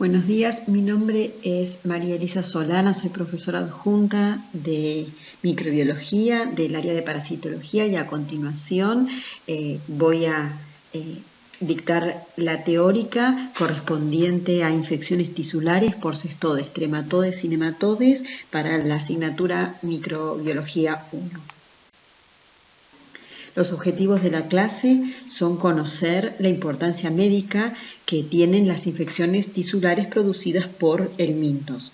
Buenos días, mi nombre es María Elisa Solana, soy profesora adjunta de microbiología del área de parasitología y a continuación voy a dictar la teórica correspondiente a infecciones tisulares por cestodes, trematodes y nematodes para la asignatura Microbiología 1. Los objetivos de la clase son conocer la importancia médica que tienen las infecciones tisulares producidas por helmintos.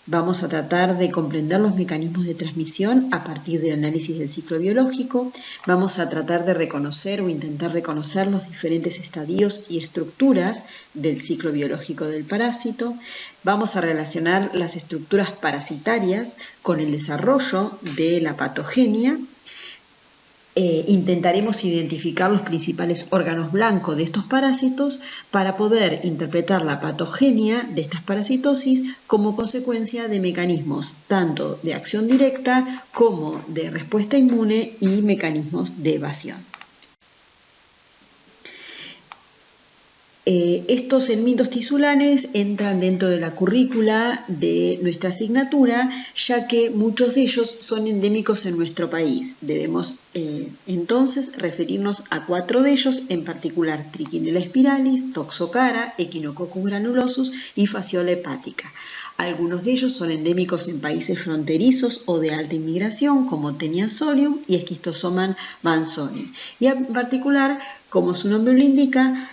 Vamos a tratar de comprender los mecanismos de transmisión a partir del análisis del ciclo biológico. Vamos a tratar de reconocer o intentar reconocer los diferentes estadios y estructuras del ciclo biológico del parásito. Vamos a relacionar las estructuras parasitarias con el desarrollo de la patogenia. Intentaremos identificar los principales órganos blancos de estos parásitos para poder interpretar la patogenia de estas parasitosis como consecuencia de mecanismos tanto de acción directa como de respuesta inmune y mecanismos de evasión. Estos helmintos tisulares entran dentro de la currícula de nuestra asignatura, ya que muchos de ellos son endémicos en nuestro país. Debemos entonces referirnos a 4 de ellos, en particular Trichinella spiralis, Toxocara, Echinococcus granulosus y Fasciola hepática. Algunos de ellos son endémicos en países fronterizos o de alta inmigración, como Taenia-Solium y Schistosoma manzoni. Y en particular, como su nombre lo indica,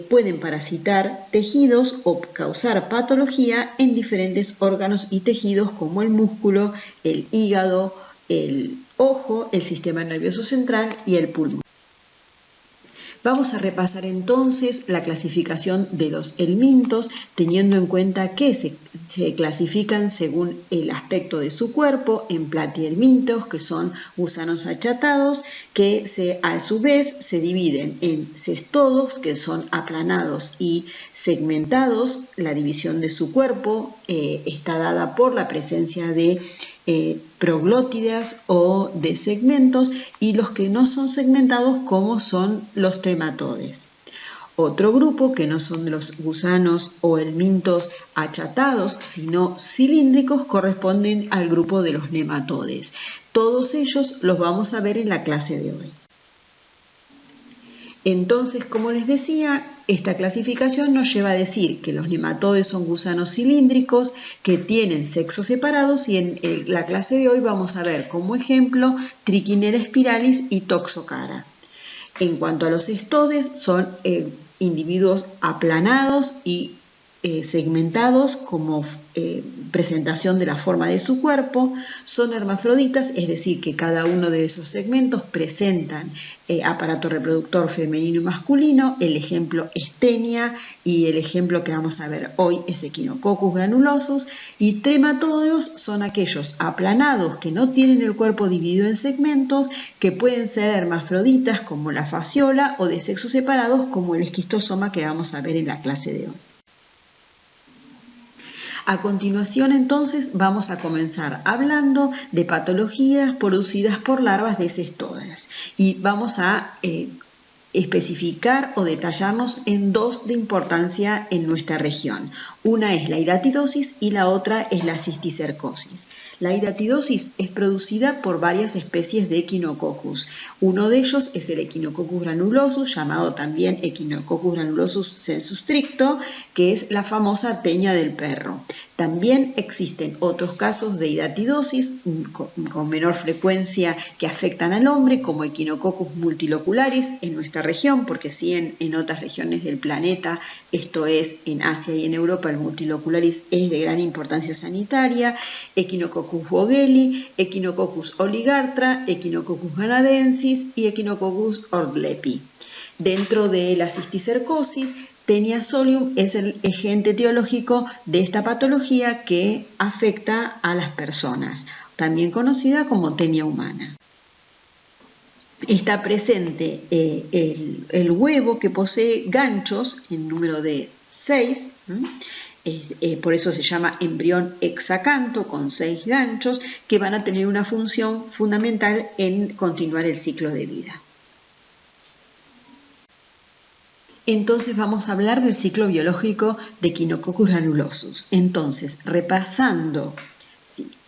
pueden parasitar tejidos o causar patología en diferentes órganos y tejidos como el músculo, el hígado, el ojo, el sistema nervioso central y el pulmón. Vamos a repasar entonces la clasificación de los helmintos, teniendo en cuenta que se clasifican según el aspecto de su cuerpo en platyhelmintos, que son gusanos achatados, que a su vez se dividen en cestodos, que son aplanados y segmentados. La división de su cuerpo está dada por la presencia de proglótidas o de segmentos, y los que no son segmentados, como son los trematodes. Otro grupo, que no son los gusanos o helmintos achatados, sino cilíndricos, corresponden al grupo de los nematodes. Todos ellos los vamos a ver en la clase de hoy. Entonces, como les decía, esta clasificación nos lleva a decir que los nematodes son gusanos cilíndricos que tienen sexos separados, y en la clase de hoy vamos a ver como ejemplo Trichinella spiralis y Toxocara. En cuanto a los cestodes, son individuos aplanados y segmentados como presentación de la forma de su cuerpo. Son hermafroditas, es decir, que cada uno de esos segmentos presentan aparato reproductor femenino y masculino. El ejemplo es Taenia y el ejemplo que vamos a ver hoy es Echinococcus granulosus. Y trematodeos son aquellos aplanados que no tienen el cuerpo dividido en segmentos, que pueden ser hermafroditas como la fasciola o de sexos separados como el esquistosoma que vamos a ver en la clase de hoy. A continuación, entonces, vamos a comenzar hablando de patologías producidas por larvas de cestodas, y vamos a especificar o detallarnos en 2 de importancia en nuestra región. Una es la hidatidosis y la otra es la cisticercosis. La hidatidosis es producida por varias especies de Echinococcus. Uno de ellos es el Echinococcus granulosus, llamado también Echinococcus granulosus sensu stricto, que es la famosa teña del perro. También existen otros casos de hidatidosis con menor frecuencia que afectan al hombre, como Echinococcus multilocularis en nuestra región, porque sí en otras regiones del planeta, esto es en Asia y en Europa, el multilocularis es de gran importancia sanitaria. Echinococcus vogeli, Echinococcus oligartra, Echinococcus canadensis y Echinococcus ordlepi. Dentro de la cisticercosis, Taenia-Solium es el agente etiológico de esta patología que afecta a las personas, también conocida como tenia humana. Está presente el huevo, que posee ganchos en número de 6, por eso se llama embrión hexacanto, con 6 ganchos que van a tener una función fundamental en continuar el ciclo de vida. Entonces vamos a hablar del ciclo biológico de Echinococcus granulosus. Entonces, repasando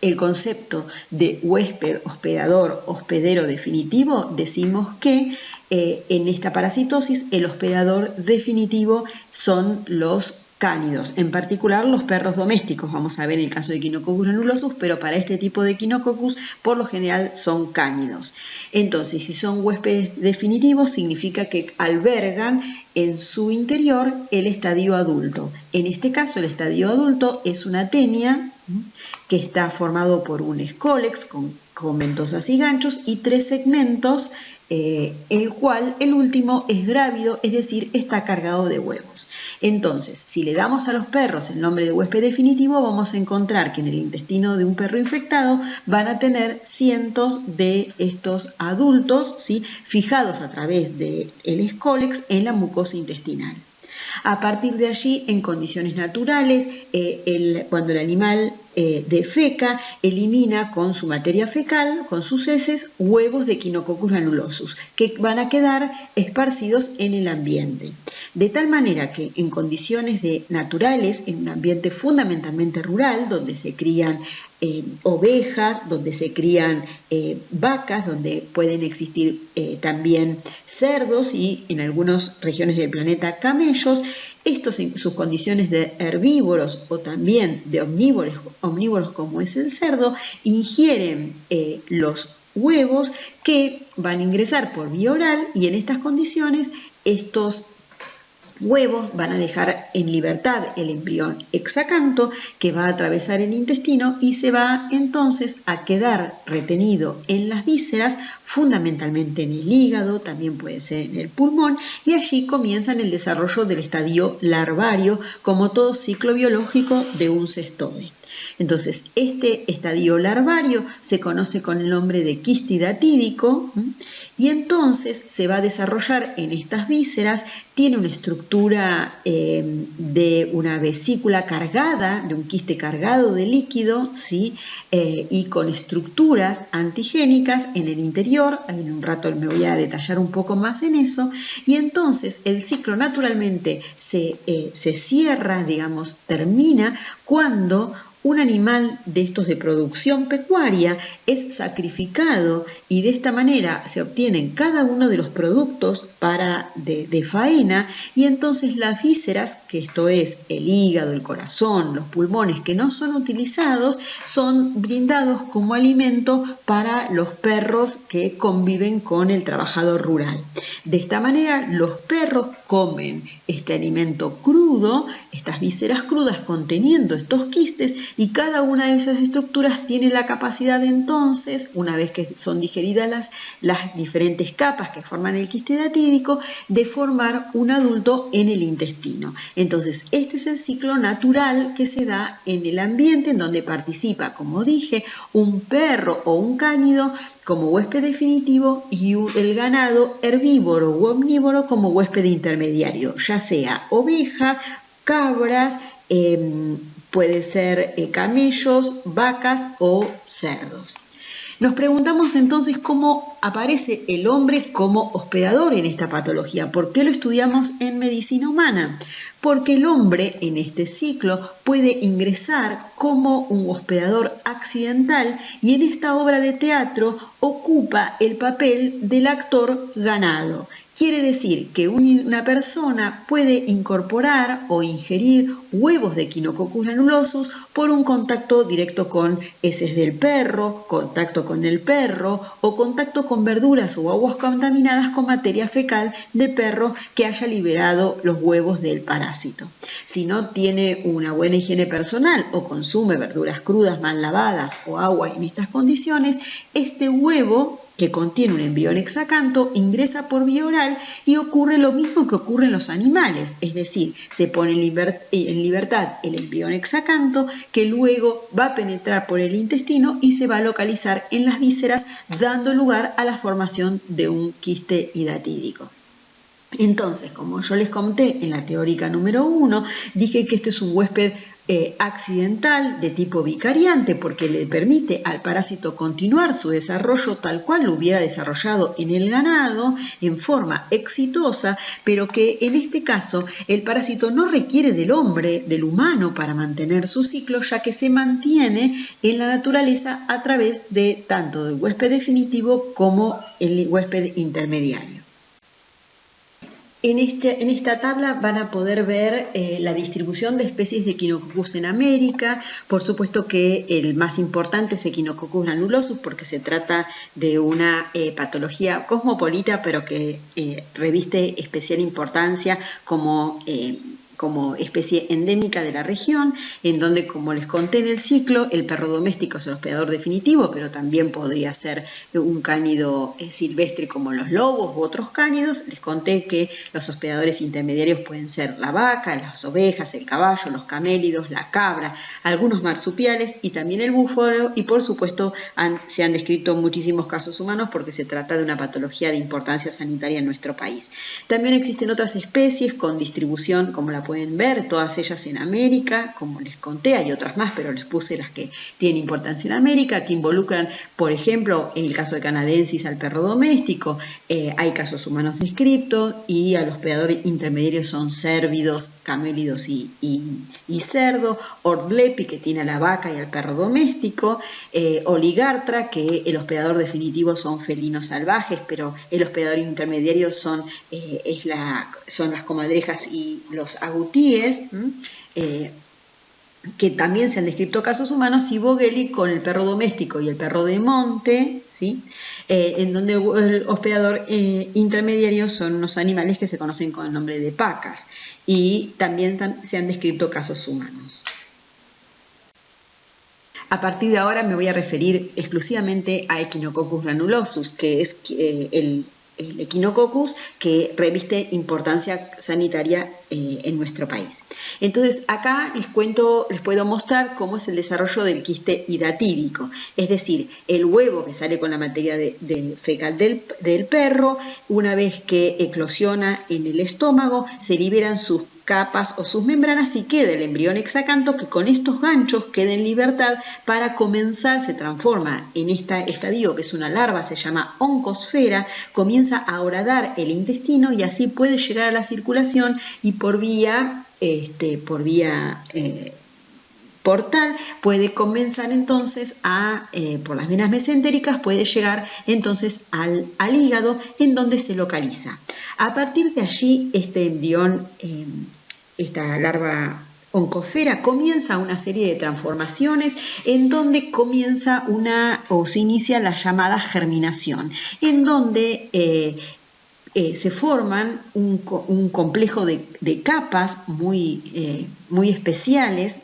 el concepto de huésped, hospedador, hospedero definitivo, decimos que en esta parasitosis el hospedador definitivo son los cánidos, en particular los perros domésticos. Vamos a ver el caso de Echinococcus granulosus, pero para este tipo de Echinococcus por lo general son cánidos. Entonces, si son huéspedes definitivos, significa que albergan en su interior el estadio adulto. En este caso, el estadio adulto es una tenia que está formado por un escólex con ventosas y ganchos y 3 segmentos, el cual el último es grávido, es decir, está cargado de huevos. Entonces, si le damos a los perros el nombre de huésped definitivo, vamos a encontrar que en el intestino de un perro infectado van a tener cientos de estos adultos, ¿sí?, fijados a través del escólex en la mucosa intestinal. A partir de allí, en condiciones naturales, cuando el animal defeca, elimina con su materia fecal, con sus heces, huevos de Echinococcus granulosus, que van a quedar esparcidos en el ambiente. De tal manera que en condiciones naturales, en un ambiente fundamentalmente rural, donde se crían ovejas, donde se crían vacas, donde pueden existir también cerdos y en algunas regiones del planeta camellos, estos en sus condiciones de herbívoros o también de omnívoros como es el cerdo, ingieren los huevos que van a ingresar por vía oral y en estas condiciones estos huevos van a dejar en libertad el embrión hexacanto que va a atravesar el intestino y se va entonces a quedar retenido en las vísceras, fundamentalmente en el hígado, también puede ser en el pulmón, y allí comienzan el desarrollo del estadio larvario como todo ciclo biológico de un cestoide. Entonces, este estadio larvario se conoce con el nombre de quiste hidatídico y entonces se va a desarrollar en estas vísceras, tiene una estructura de una vesícula cargada, de un quiste cargado de líquido, ¿sí?, y con estructuras antigénicas en el interior. En un rato me voy a detallar un poco más en eso, y entonces el ciclo naturalmente se cierra, digamos, termina cuando un animal de estos de producción pecuaria es sacrificado y de esta manera se obtienen cada uno de los productos de faena, y entonces las vísceras, que esto es el hígado, el corazón, los pulmones que no son utilizados, son brindados como alimento para los perros que conviven con el trabajador rural. De esta manera los perros comen este alimento crudo, estas vísceras crudas conteniendo estos quistes, y cada una de esas estructuras tiene la capacidad de entonces, una vez que son digeridas las diferentes capas que forman el quiste hidatídico, de formar un adulto en el intestino. Entonces, este es el ciclo natural que se da en el ambiente, en donde participa, como dije, un perro o un cánido como huésped definitivo y el ganado herbívoro u omnívoro como huésped intermediario, ya sea oveja, cabras, puede ser camellos, vacas o cerdos. Nos preguntamos entonces cómo aparece el hombre como hospedador en esta patología. ¿Por qué lo estudiamos en medicina humana? Porque el hombre en este ciclo puede ingresar como un hospedador accidental y en esta obra de teatro ocupa el papel del actor ganado. Quiere decir que una persona puede incorporar o ingerir huevos de Echinococcus granulosus por un contacto directo con heces del perro, contacto con el perro o contacto con verduras o aguas contaminadas con materia fecal de perro que haya liberado los huevos del parásito. Si no tiene una buena higiene personal o consume verduras crudas mal lavadas o agua en estas condiciones, este huevo que contiene un embrión hexacanto ingresa por vía oral y ocurre lo mismo que ocurre en los animales, es decir, se pone en libertad el embrión hexacanto que luego va a penetrar por el intestino y se va a localizar en las vísceras, dando lugar a la formación de un quiste hidatídico. Entonces, como yo les conté en la teórica número 1, dije que este es un huésped accidental de tipo vicariante porque le permite al parásito continuar su desarrollo tal cual lo hubiera desarrollado en el ganado en forma exitosa, pero que en este caso el parásito no requiere del hombre, del humano, para mantener su ciclo, ya que se mantiene en la naturaleza a través de tanto del huésped definitivo como el huésped intermediario. En esta tabla van a poder ver la distribución de especies de Echinococcus en América. Por supuesto que el más importante es Echinococcus granulosus porque se trata de una patología cosmopolita, pero que reviste especial importancia como especie endémica de la región, en donde, como les conté en el ciclo, el perro doméstico es el hospedador definitivo, pero también podría ser un cánido silvestre como los lobos u otros cánidos. Les conté que los hospedadores intermediarios pueden ser la vaca, las ovejas, el caballo, los camélidos, la cabra, algunos marsupiales y también el búfalo, y por supuesto se han descrito muchísimos casos humanos porque se trata de una patología de importancia sanitaria en nuestro país. También existen otras especies con distribución, como la pueden ver, todas ellas en América, como les conté, hay otras más, pero les puse las que tienen importancia en América, que involucran, por ejemplo, en el caso de Canadensis al perro doméstico, hay casos humanos descriptos, y al hospedador intermediario son cérvidos, camélidos y cerdo, Ordlepi, que tiene a la vaca y al perro doméstico, Oligartra, que el hospedador definitivo son felinos salvajes, pero el hospedador intermediario son las comadrejas y los agutíes, que también se han descrito casos humanos, y Vogeli con el perro doméstico y el perro de monte, ¿sí? En donde el hospedador intermediario son unos animales que se conocen con el nombre de pacas, y también se han descrito casos humanos. A partir de ahora me voy a referir exclusivamente a Echinococcus granulosus, que es el Echinococcus que reviste importancia sanitaria en nuestro país. Entonces acá les puedo mostrar cómo es el desarrollo del quiste hidatídico, es decir, el huevo que sale con la materia fecal del perro. Una vez que eclosiona en el estómago, se liberan sus capas o sus membranas y queda el embrión hexacanto, que con estos ganchos queda en libertad para comenzar, se transforma en este estadio que es una larva, se llama oncosfera, comienza a horadar el intestino y así puede llegar a la circulación, y por vía portal puede comenzar entonces por las venas mesentéricas, puede llegar entonces al hígado, en donde se localiza. A partir de allí, este embrión, esta larva oncosfera, comienza una serie de transformaciones en donde se inicia la llamada germinación, en donde se forman un complejo de capas muy especiales,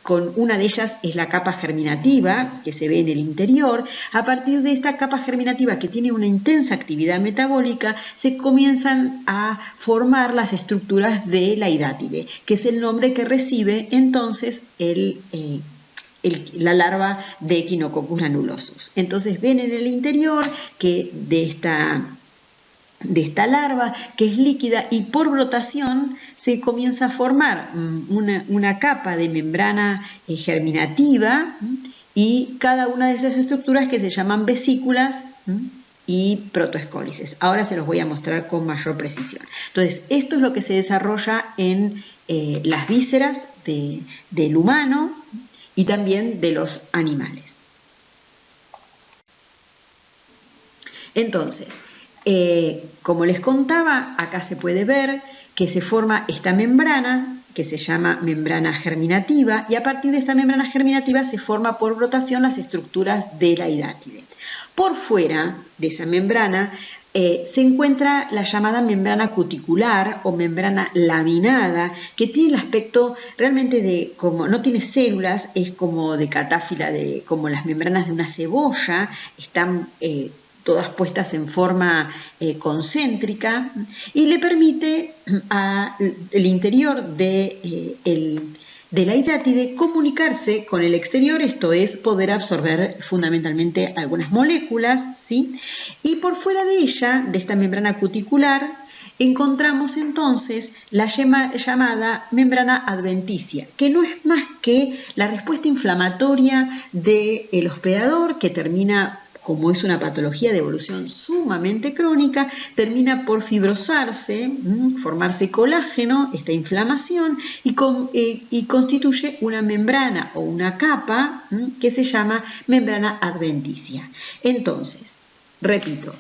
con una de ellas es la capa germinativa que se ve en el interior. A partir de esta capa germinativa, que tiene una intensa actividad metabólica, se comienzan a formar las estructuras de la hidátide, que es el nombre que recibe entonces la larva de Echinococcus granulosus. Entonces ven en el interior que de esta larva, que es líquida, y por brotación se comienza a formar una capa de membrana germinativa, y cada una de esas estructuras que se llaman vesículas y protoescólices. Ahora se los voy a mostrar con mayor precisión. Entonces, esto es lo que se desarrolla en las vísceras del humano y también de los animales. Entonces, como les contaba, acá se puede ver que se forma esta membrana que se llama membrana germinativa, y a partir de esta membrana germinativa se forma por brotación las estructuras de la hidátide. Por fuera de esa membrana se encuentra la llamada membrana cuticular o membrana laminada, que tiene el aspecto realmente como no tiene células, es como de catáfila, como las membranas de una cebolla, están todas puestas en forma concéntrica, y le permite al interior del de la hidátide comunicarse con el exterior, esto es, poder absorber fundamentalmente algunas moléculas, ¿sí? Y por fuera de ella, de esta membrana cuticular, encontramos entonces la llamada membrana adventicia, que no es más que la respuesta inflamatoria del hospedador, que termina, como es una patología de evolución sumamente crónica, termina por fibrosarse, formarse colágeno, esta inflamación, y constituye una membrana o una capa que se llama membrana adventicia. Entonces, repito,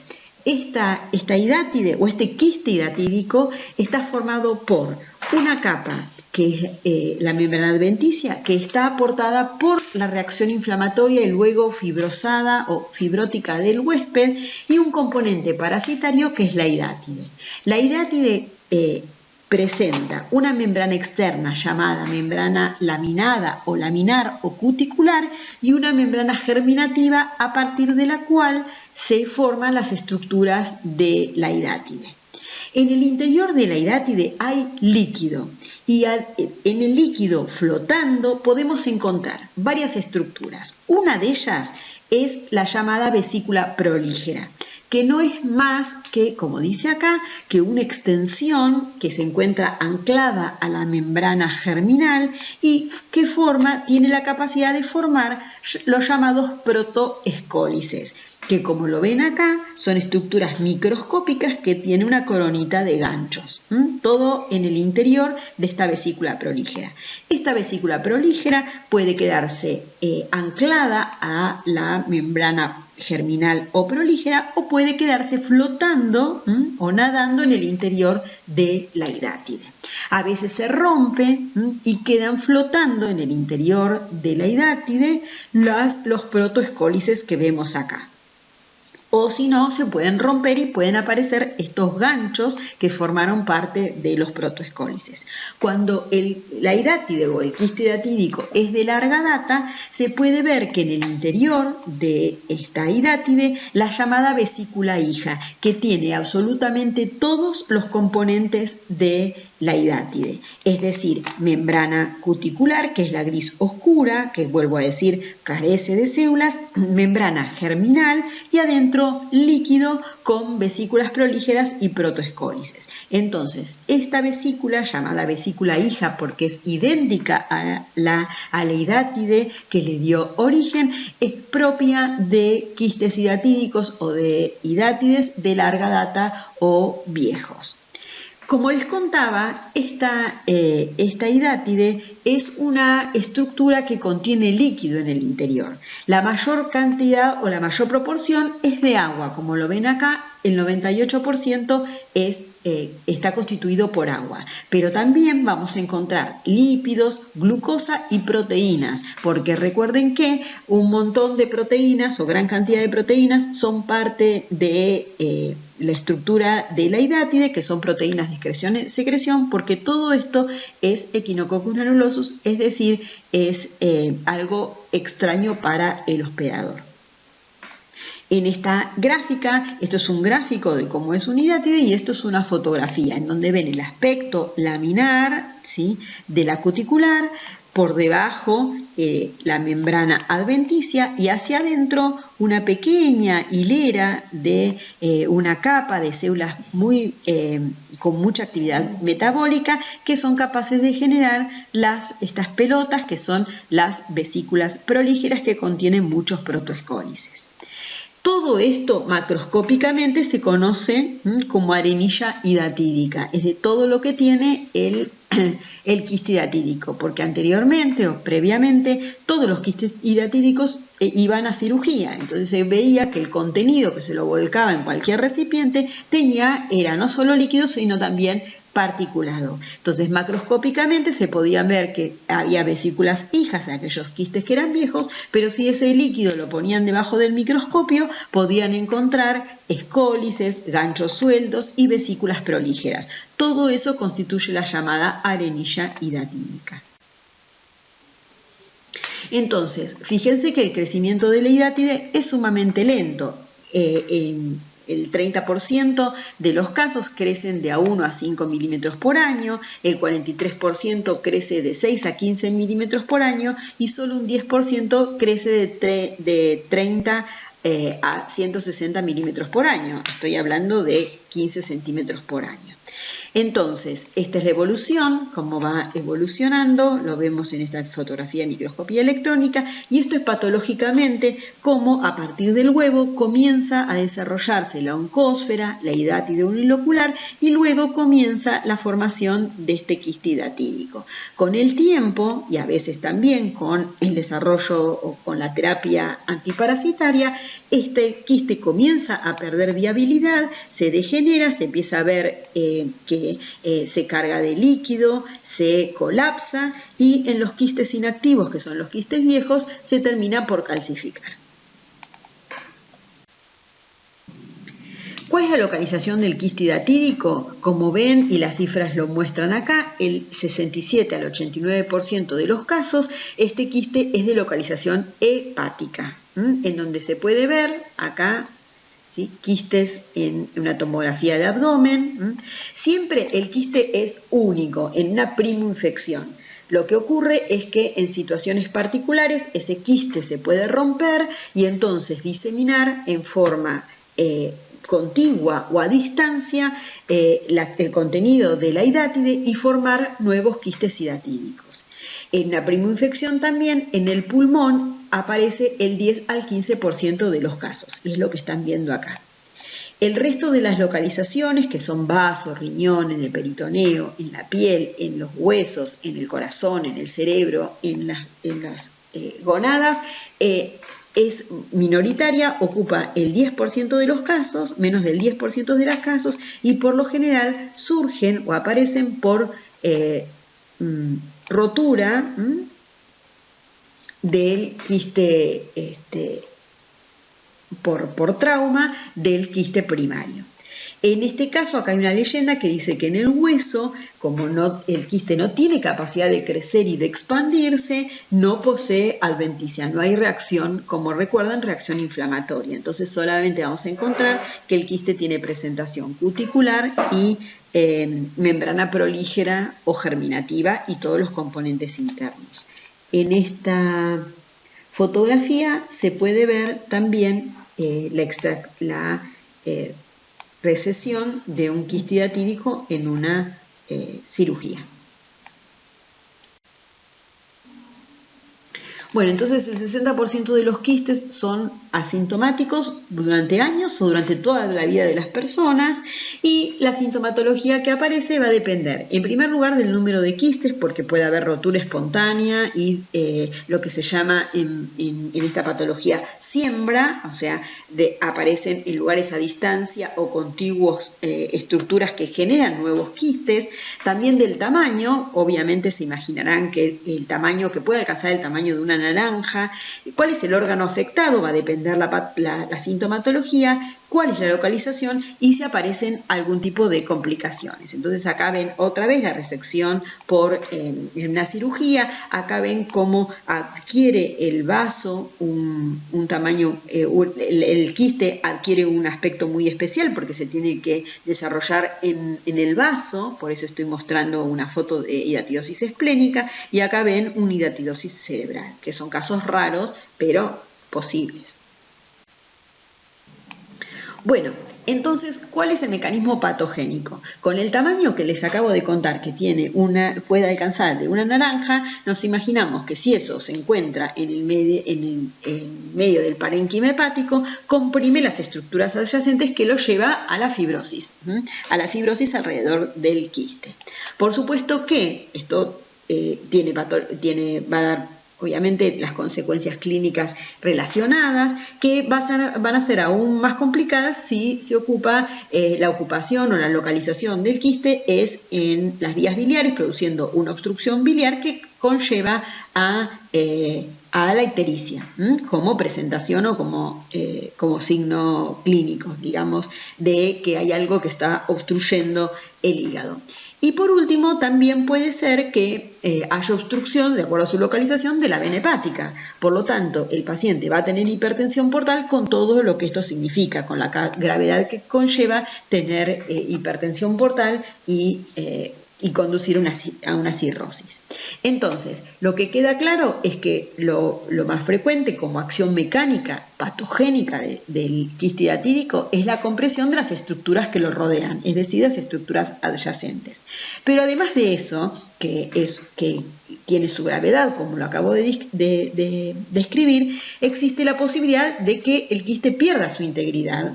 esta hidátide o este quiste hidatídico está formado por una capa que es la membrana adventicia, que está aportada por la reacción inflamatoria y luego fibrosada o fibrótica del huésped, y un componente parasitario que es la hidátide. La hidátide presenta una membrana externa llamada membrana laminada o laminar o cuticular y una membrana germinativa a partir de la cual se forman las estructuras de la hidátide. En el interior de la hidátide hay líquido y en el líquido flotando podemos encontrar varias estructuras. Una de ellas es la llamada vesícula prolígera, que no es más que, como dice acá, que una extensión que se encuentra anclada a la membrana germinal y que tiene la capacidad de formar los llamados protoescólices, que, como lo ven acá, son estructuras microscópicas que tienen una coronita de ganchos, todo en el interior de esta vesícula prolígera. Esta vesícula prolígera puede quedarse anclada a la membrana germinal o prolígera, o puede quedarse flotando o nadando en el interior de la hidátide. A veces se rompe y quedan flotando en el interior de la hidátide los protoescólices que vemos acá. O si no, se pueden romper y pueden aparecer estos ganchos que formaron parte de los protoescólices. Cuando la hidátide o el quiste hidatídico es de larga data, se puede ver que en el interior de esta hidátide la llamada vesícula hija, que tiene absolutamente todos los componentes de la hidátide, es decir, membrana cuticular, que es la gris oscura, que vuelvo a decir carece de células, membrana germinal y adentro líquido con vesículas prolígeras y protoescólices. Entonces, esta vesícula, llamada vesícula hija porque es idéntica a la hidátide que le dio origen, es propia de quistes hidatídicos o de hidátides de larga data o viejos. Como les contaba, esta hidátide es una estructura que contiene líquido en el interior. La mayor cantidad o la mayor proporción es de agua. Como lo ven acá, el 98% está constituido por agua. Pero también vamos a encontrar lípidos, glucosa y proteínas, porque recuerden que un montón de proteínas o gran cantidad de proteínas son parte de la estructura de la hidátide, que son proteínas de secreción, porque todo esto es Echinococcus granulosus, es decir, es algo extraño para el hospedador. En esta gráfica, esto es un gráfico de cómo es una hidátide y esto es una fotografía en donde ven el aspecto laminar, ¿sí?, de la cuticular, por debajo la membrana adventicia y hacia adentro una pequeña hilera de una capa de células con mucha actividad metabólica que son capaces de generar estas pelotas que son las vesículas prolígeras que contienen muchos protoescólices. Todo esto macroscópicamente se conoce como arenilla hidatídica, es de todo lo que tiene el quiste hidatídico, porque anteriormente o previamente todos los quistes hidatídicos iban a cirugía, entonces se veía que el contenido que se lo volcaba en cualquier recipiente era no solo líquido sino también particulado. Entonces macroscópicamente se podía ver que había vesículas hijas en aquellos quistes que eran viejos, pero si ese líquido lo ponían debajo del microscopio podían encontrar escólices, ganchos sueltos y vesículas prolígeras. Todo eso constituye la llamada arenilla hidatídica. Entonces, fíjense que el crecimiento de la hidátide es sumamente lento. el 30% de los casos crecen de a 1 a 5 milímetros por año, el 43% crece de 6 a 15 milímetros por año y solo un 10% crece de 30 a 160 milímetros por año. Estoy hablando de 15 centímetros por año. Entonces, esta es la evolución, cómo va evolucionando, lo vemos en esta fotografía de microscopía electrónica, y esto es patológicamente cómo a partir del huevo comienza a desarrollarse la oncósfera, la hidátide unilocular, y luego comienza la formación de este quiste hidatídico. Con el tiempo, y a veces también con el desarrollo o con la terapia antiparasitaria, este quiste comienza a perder viabilidad, se degenera, se empieza a ver que se carga de líquido, se colapsa y en los quistes inactivos, que son los quistes viejos, se termina por calcificar. ¿Cuál es la localización del quiste hidatídico? Como ven, y las cifras lo muestran acá, el 67 al 89% de los casos, este quiste es de localización hepática, en donde se puede ver acá, ¿sí?, quistes en una tomografía de abdomen. Siempre el quiste es único, en una primoinfección. Lo que ocurre es que en situaciones particulares ese quiste se puede romper y entonces diseminar en forma contigua o a distancia el contenido de la hidátide y formar nuevos quistes hidatídicos. En una primoinfección también en el pulmón aparece el 10 al 15% de los casos, y es lo que están viendo acá. El resto de las localizaciones, que son vaso, riñón, en el peritoneo, en la piel, en los huesos, en el corazón, en el cerebro, en las gonadas, es minoritaria, ocupa el 10% de los casos, menos del 10% de los casos, y por lo general surgen o aparecen por rotura del quiste, por trauma del quiste primario. En este caso acá hay una leyenda que dice que en el hueso, como el quiste no tiene capacidad de crecer y de expandirse, no posee adventicia, no hay reacción, como recuerdan, reacción inflamatoria. Entonces solamente vamos a encontrar que el quiste tiene presentación cuticular y membrana prolígera o germinativa y todos los componentes internos. En esta fotografía se puede ver también la recesión de un quiste hidatídico en una cirugía. Bueno, entonces el 60% de los quistes son asintomáticos durante años o durante toda la vida de las personas, y la sintomatología que aparece va a depender, en primer lugar, del número de quistes, porque puede haber rotura espontánea y lo que se llama en esta patología siembra, o sea, aparecen en lugares a distancia o contiguos estructuras que generan nuevos quistes. También del tamaño, obviamente se imaginarán que el tamaño que puede alcanzar el tamaño de una naranja. ¿Cuál es el órgano afectado? Va a depender la sintomatología, cuál es la localización y si aparecen algún tipo de complicaciones. Entonces acá ven otra vez la resección en una cirugía. Acá ven cómo adquiere el vaso un tamaño, el quiste adquiere un aspecto muy especial porque se tiene que desarrollar en el vaso. Por eso estoy mostrando una foto de hidatidosis esplénica, y acá ven una hidatidosis cerebral, que son casos raros pero posibles. Bueno, entonces, ¿cuál es el mecanismo patogénico? Con el tamaño que les acabo de contar, que puede alcanzar de una naranja, nos imaginamos que si eso se encuentra en el medio del parénquima hepático, comprime las estructuras adyacentes, que lo lleva a la fibrosis alrededor del quiste. Por supuesto que esto va a dar obviamente las consecuencias clínicas relacionadas, que van a ser aún más complicadas si se ocupa la ocupación o la localización del quiste es en las vías biliares, produciendo una obstrucción biliar que conlleva a la ictericia, como presentación o como signo clínico, digamos, de que hay algo que está obstruyendo el hígado. Y por último, también puede ser que haya obstrucción, de acuerdo a su localización, de la vena hepática. Por lo tanto, el paciente va a tener hipertensión portal con todo lo que esto significa, con la gravedad que conlleva tener hipertensión portal y conducir a una cirrosis. Entonces, lo que queda claro es que lo más frecuente como acción mecánica patogénica del quiste hidatídico es la compresión de las estructuras que lo rodean, es decir, las estructuras adyacentes. Pero además de eso, que tiene su gravedad, como lo acabo de describir, existe la posibilidad de que el quiste pierda su integridad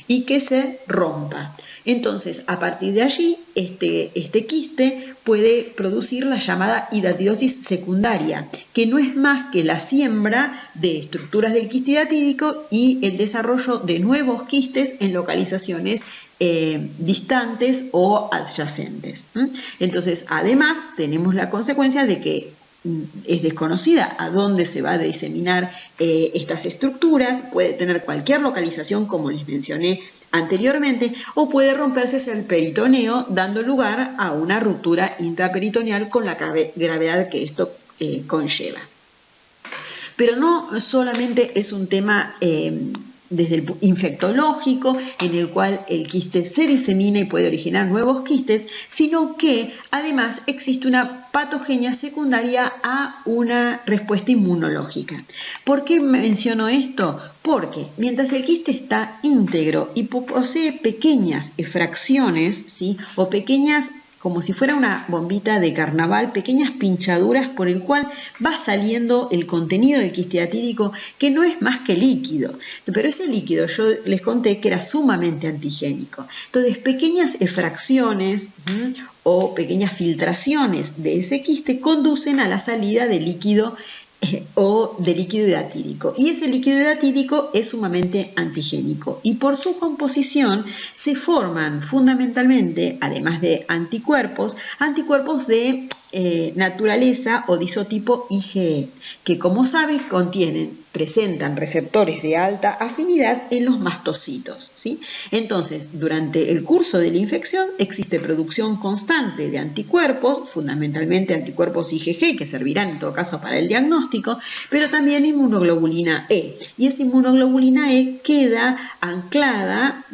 y que se rompa. Entonces, a partir de allí, este quiste puede producir la llamada hidatidosis secundaria, que no es más que la siembra de estructuras del quiste hidatídico y el desarrollo de nuevos quistes en localizaciones distantes o adyacentes. Entonces, además, tenemos la consecuencia de que es desconocida a dónde se va a diseminar estas estructuras, puede tener cualquier localización, como les mencioné anteriormente, o puede romperse el peritoneo, dando lugar a una ruptura intraperitoneal con la gravedad que esto conlleva. Pero no solamente es un tema desde el infectológico, en el cual el quiste se disemina y puede originar nuevos quistes, sino que además existe una patogenia secundaria a una respuesta inmunológica. ¿Por qué menciono esto? Porque mientras el quiste está íntegro y posee pequeñas efracciones, ¿sí?, o pequeñas, como si fuera una bombita de carnaval, pequeñas pinchaduras por el cual va saliendo el contenido del quiste hidatídico, que no es más que líquido. Pero ese líquido yo les conté que era sumamente antigénico. Entonces, pequeñas efracciones o pequeñas filtraciones de ese quiste conducen a la salida de líquido o de líquido hidatídico, y ese líquido hidatídico es sumamente antigénico, y por su composición se forman fundamentalmente, además de anticuerpos de naturaleza o de isotipo IgE, que, como sabes, presentan receptores de alta afinidad en los mastocitos, ¿sí? Entonces, durante el curso de la infección existe producción constante de anticuerpos, fundamentalmente anticuerpos IgG, que servirán en todo caso para el diagnóstico, pero también inmunoglobulina E, y esa inmunoglobulina E queda anclada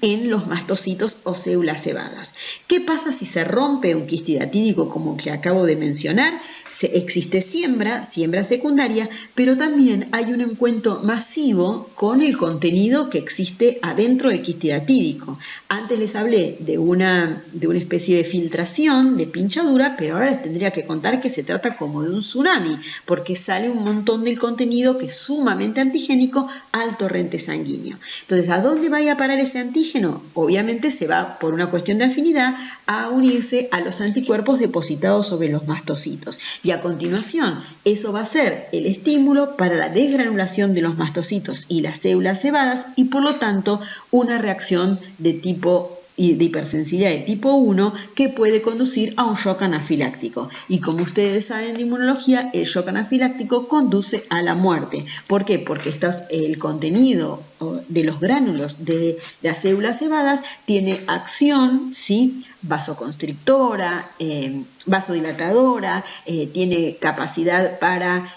en los mastocitos o células cebadas. ¿Qué pasa si se rompe un quiste hidatídico como que acabo de mencionar? Existe siembra secundaria, pero también hay un encuentro masivo con el contenido que existe adentro del quiste hidatídico. Antes les hablé de una especie de filtración, de pinchadura, pero ahora les tendría que contar que se trata como de un tsunami, porque sale un montón del contenido que es sumamente antigénico al torrente sanguíneo. Entonces, ¿a dónde va a parar ese antígeno? Obviamente se va, por una cuestión de afinidad, a unirse a los anticuerpos depositados sobre los mastocitos. Y a continuación, eso va a ser el estímulo para la desgranulación de los mastocitos y las células cebadas, y por lo tanto una reacción de hipersensibilidad de tipo 1 que puede conducir a un shock anafiláctico. Y como ustedes saben de inmunología, el shock anafiláctico conduce a la muerte. ¿Por qué? Porque el contenido de los gránulos de las células cebadas tiene acción, ¿sí?, vasoconstrictora, vasodilatadora, tiene capacidad para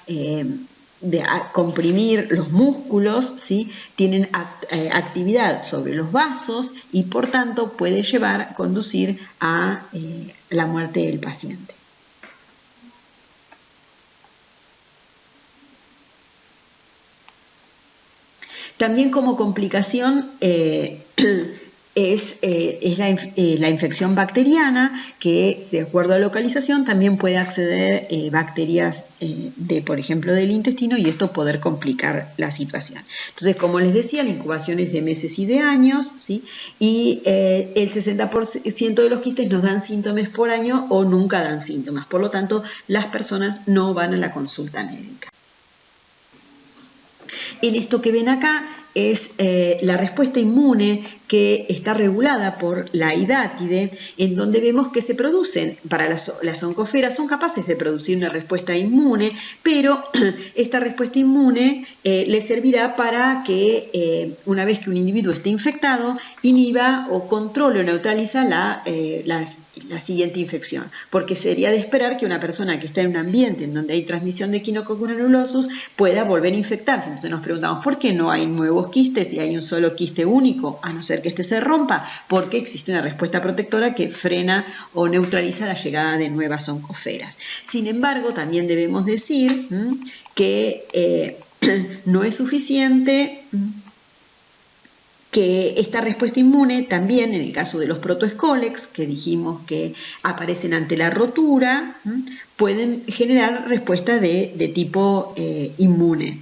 comprimir los músculos, ¿sí?, tienen actividad sobre los vasos y por tanto puede conducir a la muerte del paciente. También como complicación es la infección bacteriana, que de acuerdo a la localización también puede acceder bacterias por ejemplo, del intestino, y esto poder complicar la situación. Entonces, como les decía, la incubación es de meses y de años, ¿sí?, y el 60% de los quistes nos dan síntomas por año o nunca dan síntomas. Por lo tanto, las personas no van a la consulta médica. En esto que ven acá es la respuesta inmune que está regulada por la hidátide, en donde vemos que se producen, para las oncoferas son capaces de producir una respuesta inmune, pero esta respuesta inmune le servirá para que una vez que un individuo esté infectado, inhiba o controle o neutraliza la siguiente infección, porque sería de esperar que una persona que está en un ambiente en donde hay transmisión de Echinococcus granulosus pueda volver a infectarse. Entonces nos preguntamos ¿por qué no hay nuevos quistes y hay un solo quiste único, a no ser que este se rompa? Porque existe una respuesta protectora que frena o neutraliza la llegada de nuevas oncoferas. Sin embargo, también debemos decir que no es suficiente que esta respuesta inmune también, en el caso de los protoescolex, que dijimos que aparecen ante la rotura, pueden generar respuesta de tipo inmune,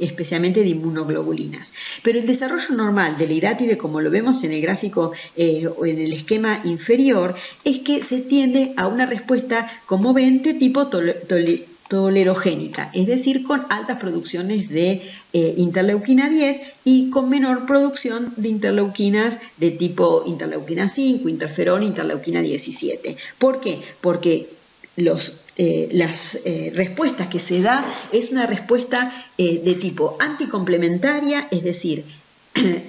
especialmente de inmunoglobulinas. Pero el desarrollo normal de la hidátide, como lo vemos en el gráfico o en el esquema inferior, es que se tiende a una respuesta, como ven, de tipo tolerogénica, es decir, con altas producciones de interleuquina 10 y con menor producción de interleuquinas de tipo interleuquina 5, interferón, interleuquina 17. ¿Por qué? Porque las respuestas que se da es una respuesta de tipo anticomplementaria, es decir,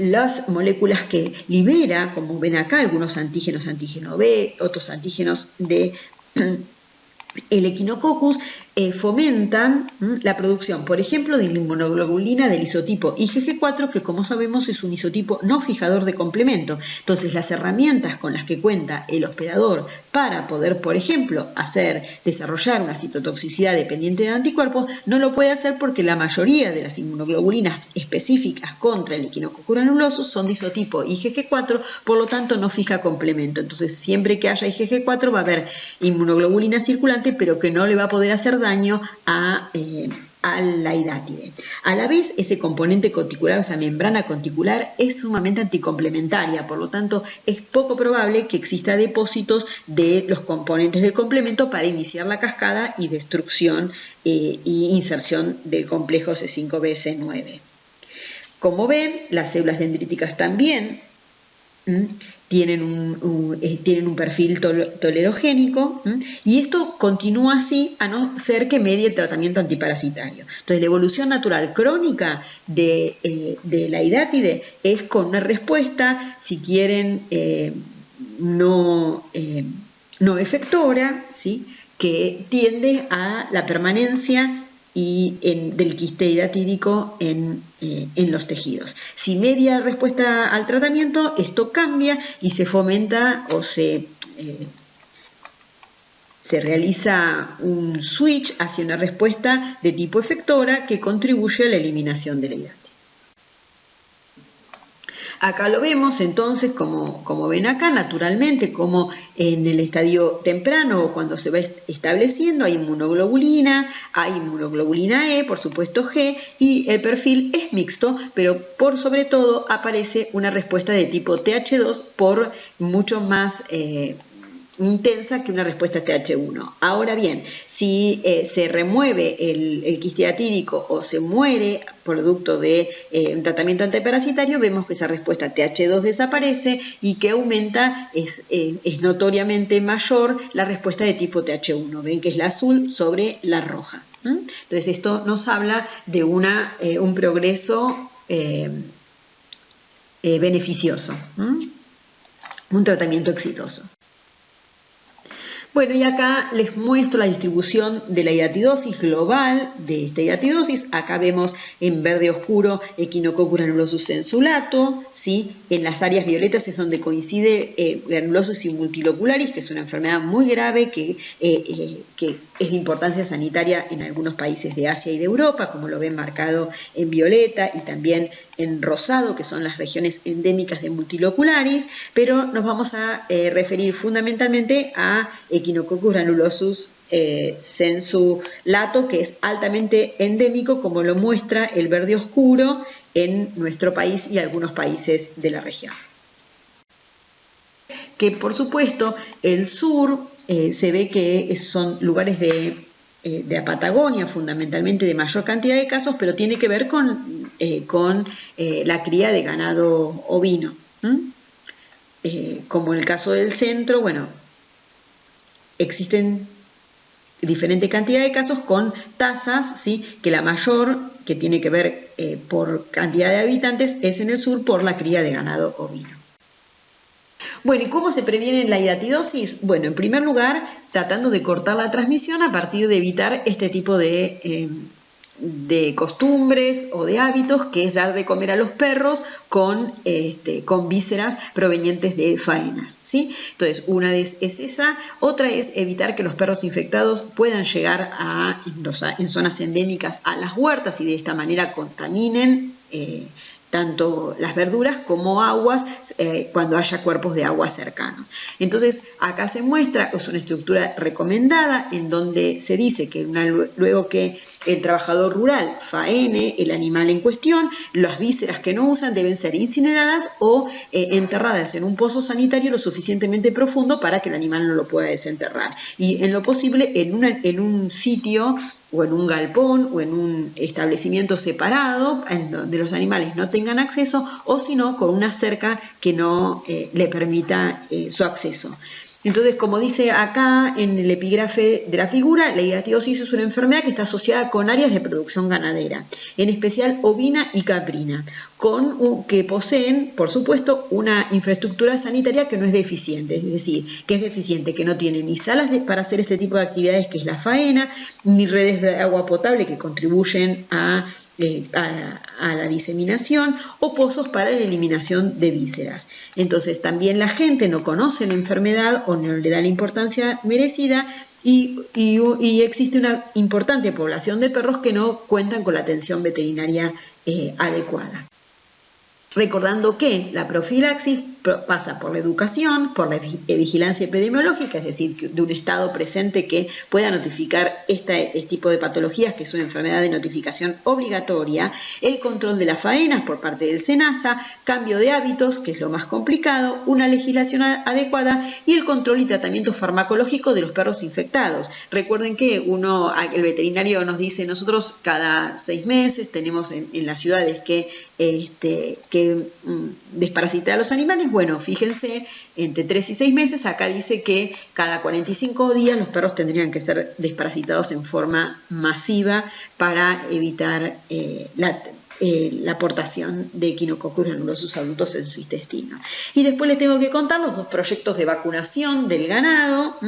las moléculas que libera, como ven acá, algunos antígenos, antígeno B, otros antígenos de el Echinococcus, fomentan la producción, por ejemplo, de la inmunoglobulina del isotipo IgG4, que como sabemos es un isotipo no fijador de complemento. Entonces las herramientas con las que cuenta el hospedador para poder, por ejemplo, desarrollar una citotoxicidad dependiente de anticuerpos, no lo puede hacer porque la mayoría de las inmunoglobulinas específicas contra el Echinococcus granulosus son de isotipo IgG4, por lo tanto no fija complemento. Entonces siempre que haya IgG4 va a haber inmunoglobulina circulante, pero que no le va a poder hacer daño a la hidátide. A la vez, ese componente conticular, esa membrana conticular, es sumamente anticomplementaria, por lo tanto es poco probable que exista depósitos de los componentes del complemento para iniciar la cascada y destrucción e inserción del complejo C5b-C9. Como ven, las células dendríticas también tienen un perfil tolerogénico, y esto continúa así a no ser que medie el tratamiento antiparasitario. Entonces la evolución natural crónica de la hidátide es con una respuesta, si quieren, no efectora, ¿sí?, que tiende a la permanencia del quiste hidatídico en los tejidos. Si media respuesta al tratamiento, esto cambia y se fomenta o se realiza un switch hacia una respuesta de tipo efectora que contribuye a la eliminación de la hidátide. Acá lo vemos entonces, como ven acá, naturalmente, como en el estadio temprano o cuando se va estableciendo hay inmunoglobulina, hay inmunoglobulina E, por supuesto G, y el perfil es mixto, pero por sobre todo aparece una respuesta de tipo TH2 por mucho más intensa que una respuesta TH1. Ahora bien, si se remueve el quiste hidatídico o se muere producto de un tratamiento antiparasitario, vemos que esa respuesta TH2 desaparece y que aumenta, es notoriamente mayor la respuesta de tipo TH1. Ven que es la azul sobre la roja. Entonces esto nos habla de un progreso beneficioso, un tratamiento exitoso. Bueno, y acá les muestro la distribución de la hidatidosis global de esta hidatidosis. Acá vemos en verde oscuro Echinococcus granulosus sensulato, ¿sí? En las áreas violetas es donde coincide granulosis multilocularis, que es una enfermedad muy grave que es de importancia sanitaria en algunos países de Asia y de Europa, como lo ven marcado en violeta y también en rosado, que son las regiones endémicas de multilocularis, pero nos vamos a referir fundamentalmente a Echinococcus granulosus sensulato, que es altamente endémico, como lo muestra el verde oscuro en nuestro país y algunos países de la región. Que por supuesto el sur se ve que son lugares de la Patagonia, fundamentalmente de mayor cantidad de casos, pero tiene que ver con con la cría de ganado ovino. Como en el caso del centro, bueno, existen diferente cantidad de casos con tasas, ¿sí? Que la mayor, que tiene que ver por cantidad de habitantes, es en el sur por la cría de ganado ovino. Bueno, ¿y cómo se previene la hidatidosis? Bueno, en primer lugar, tratando de cortar la transmisión a partir de evitar este tipo de costumbres o de hábitos, que es dar de comer a los perros con vísceras provenientes de faenas, ¿sí? Entonces, una es esa, otra es evitar que los perros infectados puedan llegar en zonas endémicas a las huertas y de esta manera contaminen tanto las verduras como aguas cuando haya cuerpos de agua cercanos. Entonces, acá se muestra, es una estructura recomendada en donde se dice que luego que el trabajador rural faene el animal en cuestión, las vísceras que no usan deben ser incineradas o enterradas en un pozo sanitario lo suficientemente profundo para que el animal no lo pueda desenterrar. Y en lo posible en un sitio o en un galpón o en un establecimiento separado en donde los animales no tengan acceso, o si no con una cerca que no le permita su acceso. Entonces, como dice acá en el epígrafe de la figura, la hidatidosis es una enfermedad que está asociada con áreas de producción ganadera, en especial ovina y caprina, que poseen, por supuesto, una infraestructura sanitaria que no es deficiente, es decir, que es deficiente, que no tiene ni salas para hacer este tipo de actividades que es la faena, ni redes de agua potable que contribuyen a la diseminación, o pozos para la eliminación de vísceras. Entonces también la gente no conoce la enfermedad o no le da la importancia merecida y existe una importante población de perros que no cuentan con la atención veterinaria adecuada. Recordando que la profilaxis pasa por la educación, por la vigilancia epidemiológica, es decir, de un estado presente que pueda notificar este tipo de patologías, que es una enfermedad de notificación obligatoria, el control de las faenas por parte del SENASA, cambio de hábitos, que es lo más complicado, una legislación adecuada y el control y tratamiento farmacológico de los perros infectados. Recuerden que el veterinario nos dice, nosotros cada 6 meses tenemos en las ciudades que desparasitar a los animales. Bueno, fíjense, entre 3 y 6 meses, acá dice que cada 45 días los perros tendrían que ser desparasitados en forma masiva para evitar la aportación de Echinococcus granulosus adultos en su intestino. Y después les tengo que contar los 2 proyectos de vacunación del ganado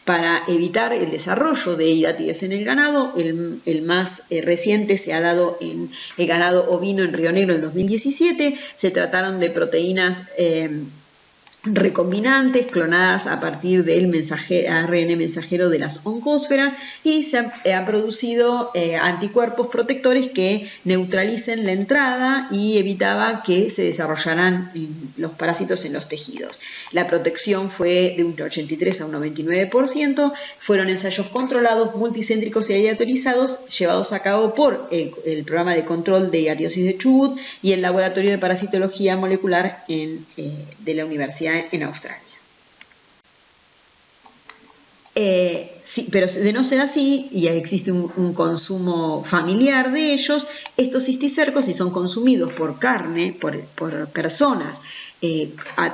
para evitar el desarrollo de hidatides en el ganado. El más reciente se ha dado en el ganado ovino en Río Negro en 2017. Se trataron de proteínas recombinantes clonadas a partir del ARN mensajero de las oncósferas y se han producido anticuerpos protectores que neutralicen la entrada y evitaba que se desarrollaran los parásitos en los tejidos. La protección fue de un 83 a un 99%, fueron ensayos controlados, multicéntricos y aleatorizados llevados a cabo por el programa de control de hidatidosis de Chubut y el laboratorio de parasitología molecular de la Universidad en Australia. Sí, pero de no ser así, y existe un consumo familiar de ellos, estos cisticercos, si son consumidos por carne, por personas,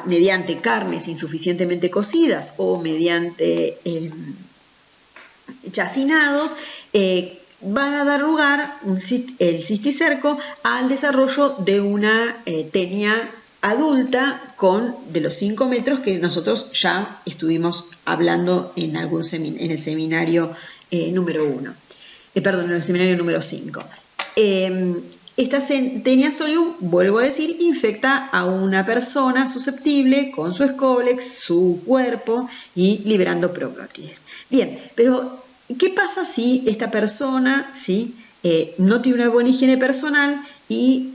mediante carnes insuficientemente cocidas o mediante chacinados, van a dar lugar, el cisticerco, al desarrollo de una tenia adulta de los 5 metros que nosotros ya estuvimos hablando en el seminario número 1, en el seminario número 5. Esta tenia solium, vuelvo a decir, infecta a una persona susceptible con su escólex, su cuerpo y liberando proglótides. Bien, pero ¿qué pasa si esta persona no tiene una buena higiene personal y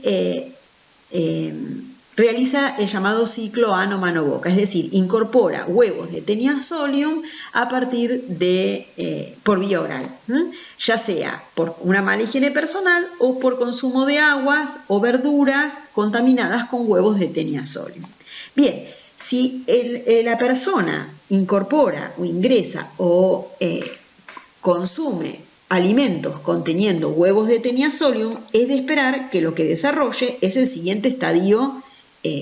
realiza el llamado ciclo ano-mano-boca, es decir, incorpora huevos de Taenia solium a partir por vía oral, ya sea por una mala higiene personal o por consumo de aguas o verduras contaminadas con huevos de Taenia solium? Bien, si la persona incorpora o ingresa o consume alimentos conteniendo huevos de Taenia solium, es de esperar que lo que desarrolle es el siguiente estadio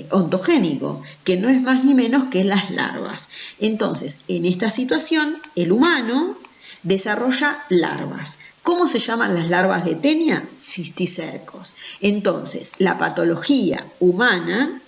ontogénico, que no es más ni menos que las larvas. Entonces, en esta situación, el humano desarrolla larvas. ¿Cómo se llaman las larvas de Taenia? Cisticercos. Entonces, la patología humana,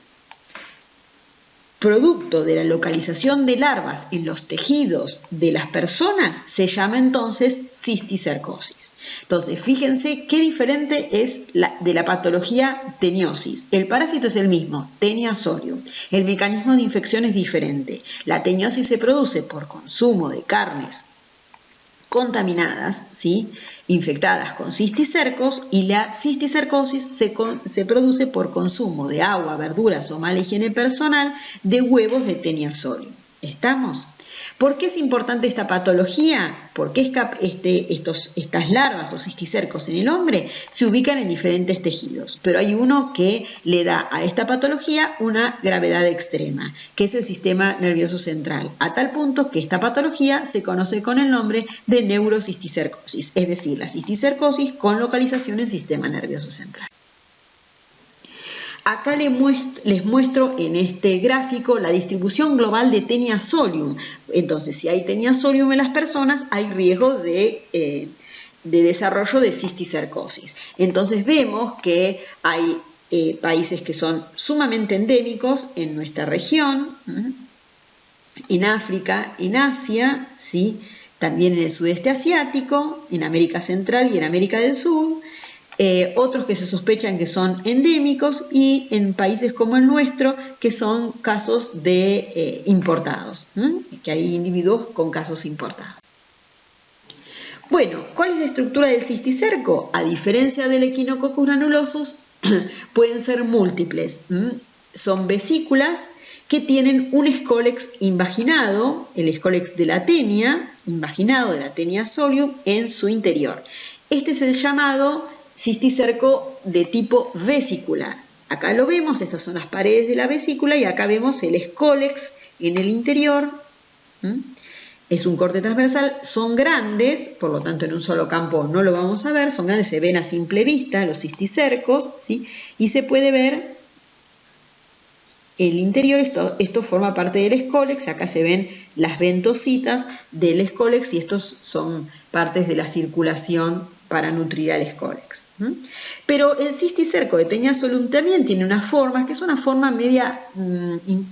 producto de la localización de larvas en los tejidos de las personas, se llama entonces cisticercosis. Entonces, fíjense qué diferente es de la patología teniosis. El parásito es el mismo, Taenia solium. El mecanismo de infección es diferente. La teniosis se produce por consumo de carnes contaminadas, ¿sí?, infectadas con cisticercos, y la cisticercosis se produce por consumo de agua, verduras o mala higiene personal de huevos de Taenia solium. ¿Estamos? ¿Por qué es importante esta patología? Porque estas larvas o cisticercos en el hombre se ubican en diferentes tejidos, pero hay uno que le da a esta patología una gravedad extrema, que es el sistema nervioso central, a tal punto que esta patología se conoce con el nombre de neurocisticercosis, es decir, la cisticercosis con localización en el sistema nervioso central. Acá les muestro en este gráfico la distribución global de Taenia solium. Entonces, si hay Taenia solium en las personas, hay riesgo de desarrollo de cisticercosis. Entonces vemos que hay países que son sumamente endémicos en nuestra región, en África, en Asia, ¿sí?, también en el sudeste asiático, en América Central y en América del Sur. Otros que se sospechan que son endémicos, y en países como el nuestro que son casos de importados, que hay individuos con casos importados. Bueno, ¿cuál es la estructura del cisticerco? A diferencia del Echinococcus granulosus, pueden ser múltiples. Son vesículas que tienen un escólex invaginado, el escólex de la Taenia, invaginado de la Taenia solium, en su interior. Este es el llamado cisticerco de tipo vesicular. Acá lo vemos, estas son las paredes de la vesícula, y acá vemos el escólex en el interior. Es un corte transversal, son grandes, por lo tanto en un solo campo no lo vamos a ver, son grandes, se ven a simple vista los cisticercos, ¿sí?, y se puede ver el interior. Esto forma parte del escólex. Acá se ven las ventositas del escólex, y estos son partes de la circulación para nutrir al escólex. Pero el cisticerco de Taenia solium también tiene una forma, que es una forma media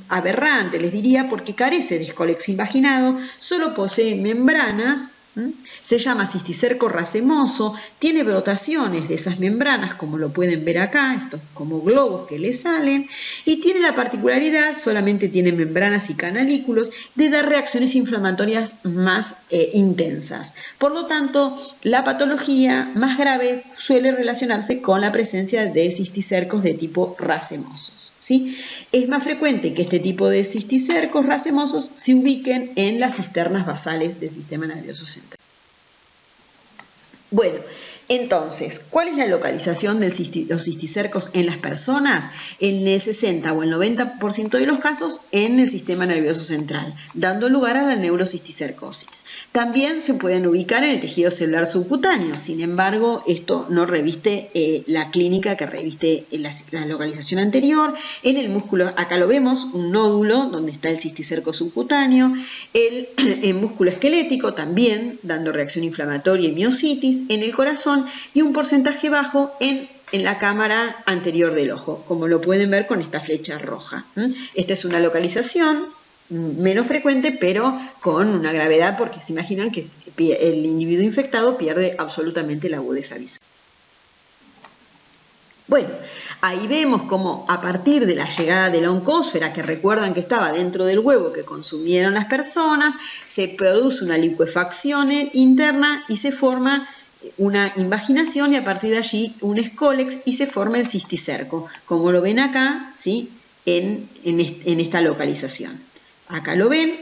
aberrante, les diría, porque carece de escólex invaginado, solo posee membranas. Se llama cisticerco racemoso, tiene brotaciones de esas membranas, como lo pueden ver acá, estos como globos que le salen, y tiene la particularidad, solamente tiene membranas y canalículos, de dar reacciones inflamatorias más intensas. Por lo tanto, la patología más grave suele relacionarse con la presencia de cisticercos de tipo racemosos, ¿sí? Es más frecuente que este tipo de cisticercos racemosos se ubiquen en las cisternas basales del sistema nervioso central. Bueno, entonces, ¿cuál es la localización de los cisticercos en las personas? En el 60 o el 90% de los casos en el sistema nervioso central, dando lugar a la neurocisticercosis. También se pueden ubicar en el tejido celular subcutáneo, sin embargo, esto no reviste la clínica que reviste la localización anterior. En el músculo, acá lo vemos, un nódulo donde está el cisticerco subcutáneo, el músculo esquelético también, dando reacción inflamatoria y miositis, en el corazón, y un porcentaje bajo en la cámara anterior del ojo, como lo pueden ver con esta flecha roja. Esta es una localización menos frecuente, pero con una gravedad, porque se imaginan que el individuo infectado pierde absolutamente la agudeza visual. Bueno, ahí vemos cómo a partir de la llegada de la oncósfera, que recuerdan que estaba dentro del huevo que consumieron las personas, se produce una licuefacción interna y se forma una invaginación, y a partir de allí un escólex, y se forma el cisticerco, como lo ven acá, ¿sí?, en esta localización. Acá lo ven,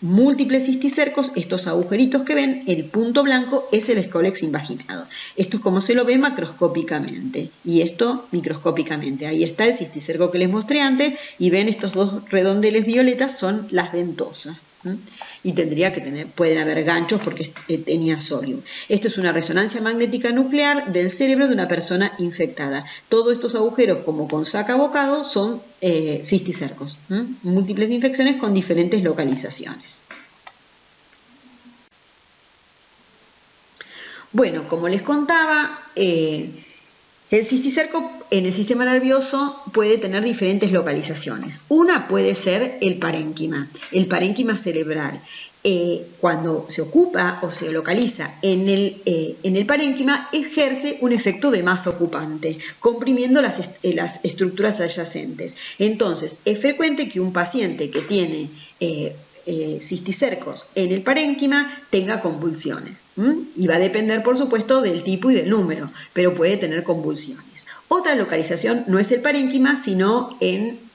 múltiples cisticercos, estos agujeritos que ven, el punto blanco es el escólex invaginado. Esto es como se lo ve macroscópicamente, y esto microscópicamente. Ahí está el cisticerco que les mostré antes, y ven estos dos redondeles violetas, son las ventosas. Y tendría que pueden haber ganchos porque tenía solium. Esto es una resonancia magnética nuclear del cerebro de una persona infectada. Todos estos agujeros, como con saca bocado, son cisticercos, múltiples infecciones con diferentes localizaciones. Bueno, como les contaba, el cisticerco en el sistema nervioso puede tener diferentes localizaciones. Una puede ser el parénquima cerebral. Cuando se ocupa o se localiza en el parénquima, ejerce un efecto de masa ocupante, comprimiendo las estructuras adyacentes. Entonces, es frecuente que un paciente que tiene cisticercos en el parénquima tenga convulsiones, y va a depender por supuesto del tipo y del número, pero puede tener convulsiones. Otra localización no es el parénquima, sino en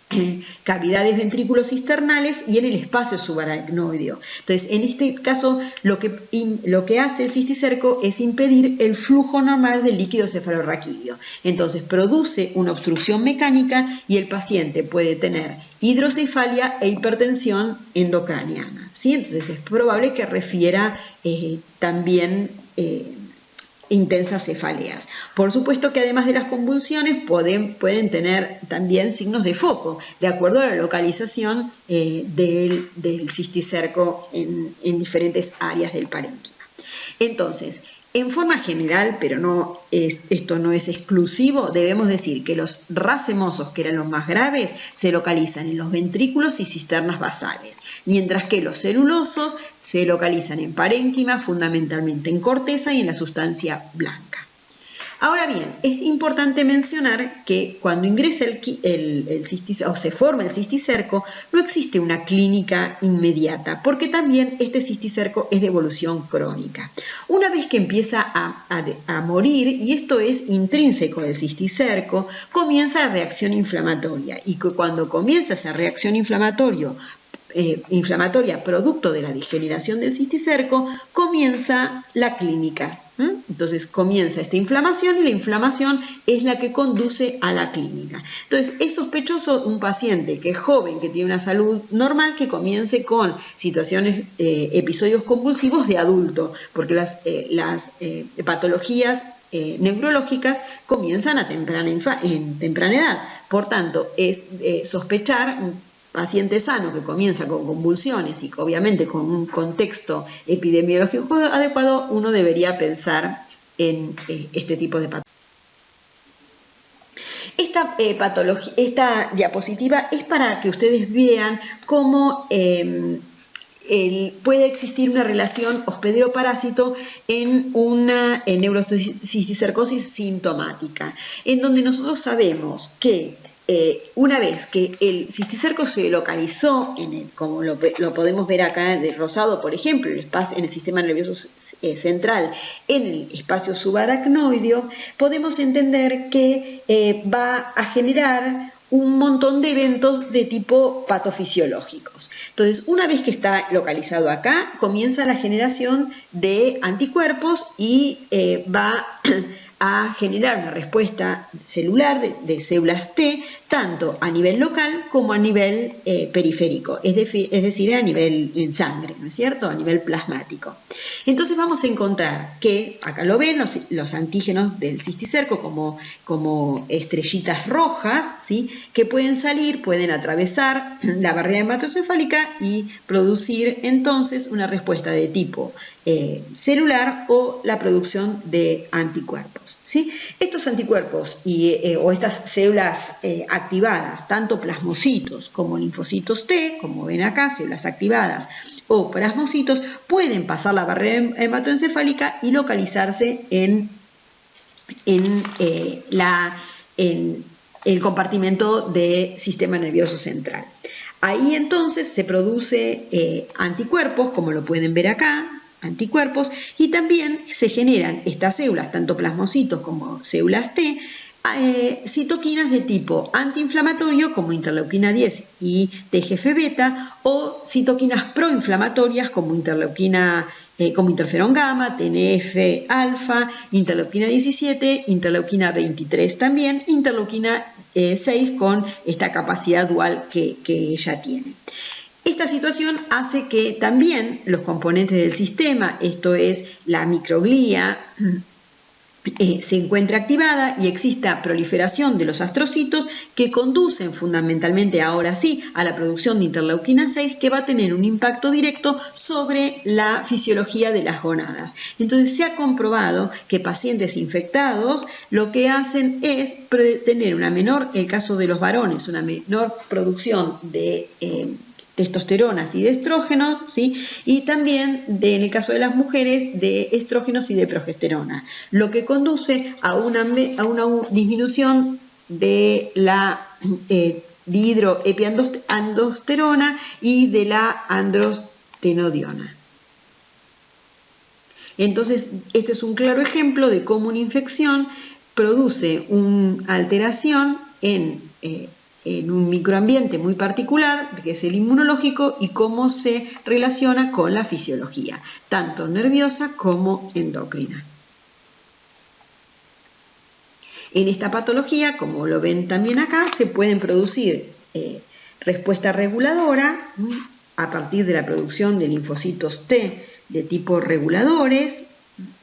cavidades ventrículo-cisternales y en el espacio subaracnoideo. Entonces, en este caso, lo que hace el cisticerco es impedir el flujo normal del líquido cefalorraquídeo. Entonces, produce una obstrucción mecánica y el paciente puede tener hidrocefalia e hipertensión endocraniana, ¿sí? Entonces, es probable que refiera también intensas cefaleas. Por supuesto que además de las convulsiones pueden tener también signos de foco, de acuerdo a la localización del cisticerco en diferentes áreas del parénquima. Entonces, en forma general, pero esto no es exclusivo, debemos decir que los racemosos, que eran los más graves, se localizan en los ventrículos y cisternas basales, mientras que los celulosos se localizan en parénquima, fundamentalmente en corteza y en la sustancia blanca. Ahora bien, es importante mencionar que cuando ingresa el cisticerco, o se forma el cisticerco, no existe una clínica inmediata, porque también este cisticerco es de evolución crónica. Una vez que empieza a morir, y esto es intrínseco del cisticerco, comienza la reacción inflamatoria, y que cuando comienza esa reacción inflamatoria producto de la degeneración del cisticerco, comienza la clínica. Entonces comienza esta inflamación y la inflamación es la que conduce a la clínica. Entonces es sospechoso un paciente que es joven, que tiene una salud normal, que comience con situaciones, episodios convulsivos de adulto, porque las patologías neurológicas comienzan en temprana edad. Por tanto, es sospechar paciente sano que comienza con convulsiones y que obviamente con un contexto epidemiológico adecuado, uno debería pensar en este tipo de patología. Esta diapositiva es para que ustedes vean cómo puede existir una relación hospedero-parásito en una neurocisticercosis sintomática, en donde nosotros sabemos que una vez que el cisticerco se localizó, como lo podemos ver acá de rosado, por ejemplo, en el sistema nervioso central, en el espacio subaracnoideo, podemos entender que va a generar un montón de eventos de tipo patofisiológicos. Entonces, una vez que está localizado acá, comienza la generación de anticuerpos y va a generar una respuesta celular de células T, tanto a nivel local como a nivel periférico, es decir, a nivel en sangre, ¿no es cierto?, a nivel plasmático. Entonces vamos a encontrar que, acá lo ven, los antígenos del cisticerco como estrellitas rojas, ¿sí?, que pueden atravesar la barrera hematocefálica y producir entonces una respuesta de tipo celular o la producción de anticuerpos, ¿sí? Estos anticuerpos o estas células activadas, tanto plasmocitos como linfocitos T, como ven acá, células activadas o plasmocitos, pueden pasar la barrera hematoencefálica y localizarse en el compartimento del sistema nervioso central. Ahí entonces se produce anticuerpos, como lo pueden ver acá, anticuerpos, y también se generan estas células, tanto plasmocitos como células T, citoquinas de tipo antiinflamatorio como interleuquina 10 y TGF-beta, o citoquinas proinflamatorias como interferón gamma, TNF-alfa, interleuquina 17, interleuquina 23 también, interleuquina 6 con esta capacidad dual que ella tiene. Esta situación hace que también los componentes del sistema, esto es la microglía, se encuentre activada y exista proliferación de los astrocitos que conducen fundamentalmente ahora sí a la producción de interleuquina 6, que va a tener un impacto directo sobre la fisiología de las gonadas. Entonces se ha comprobado que pacientes infectados lo que hacen es tener una menor, en el caso de los varones, una menor producción de testosteronas y de estrógenos, ¿sí? Y también en el caso de las mujeres de estrógenos y de progesterona, lo que conduce a una disminución de la dihidroepiandrosterona y de la androstenodiona. Entonces, este es un claro ejemplo de cómo una infección produce una alteración en un microambiente muy particular, que es el inmunológico, y cómo se relaciona con la fisiología, tanto nerviosa como endocrina. En esta patología, como lo ven también acá, se pueden producir respuesta reguladora a partir de la producción de linfocitos T de tipo reguladores,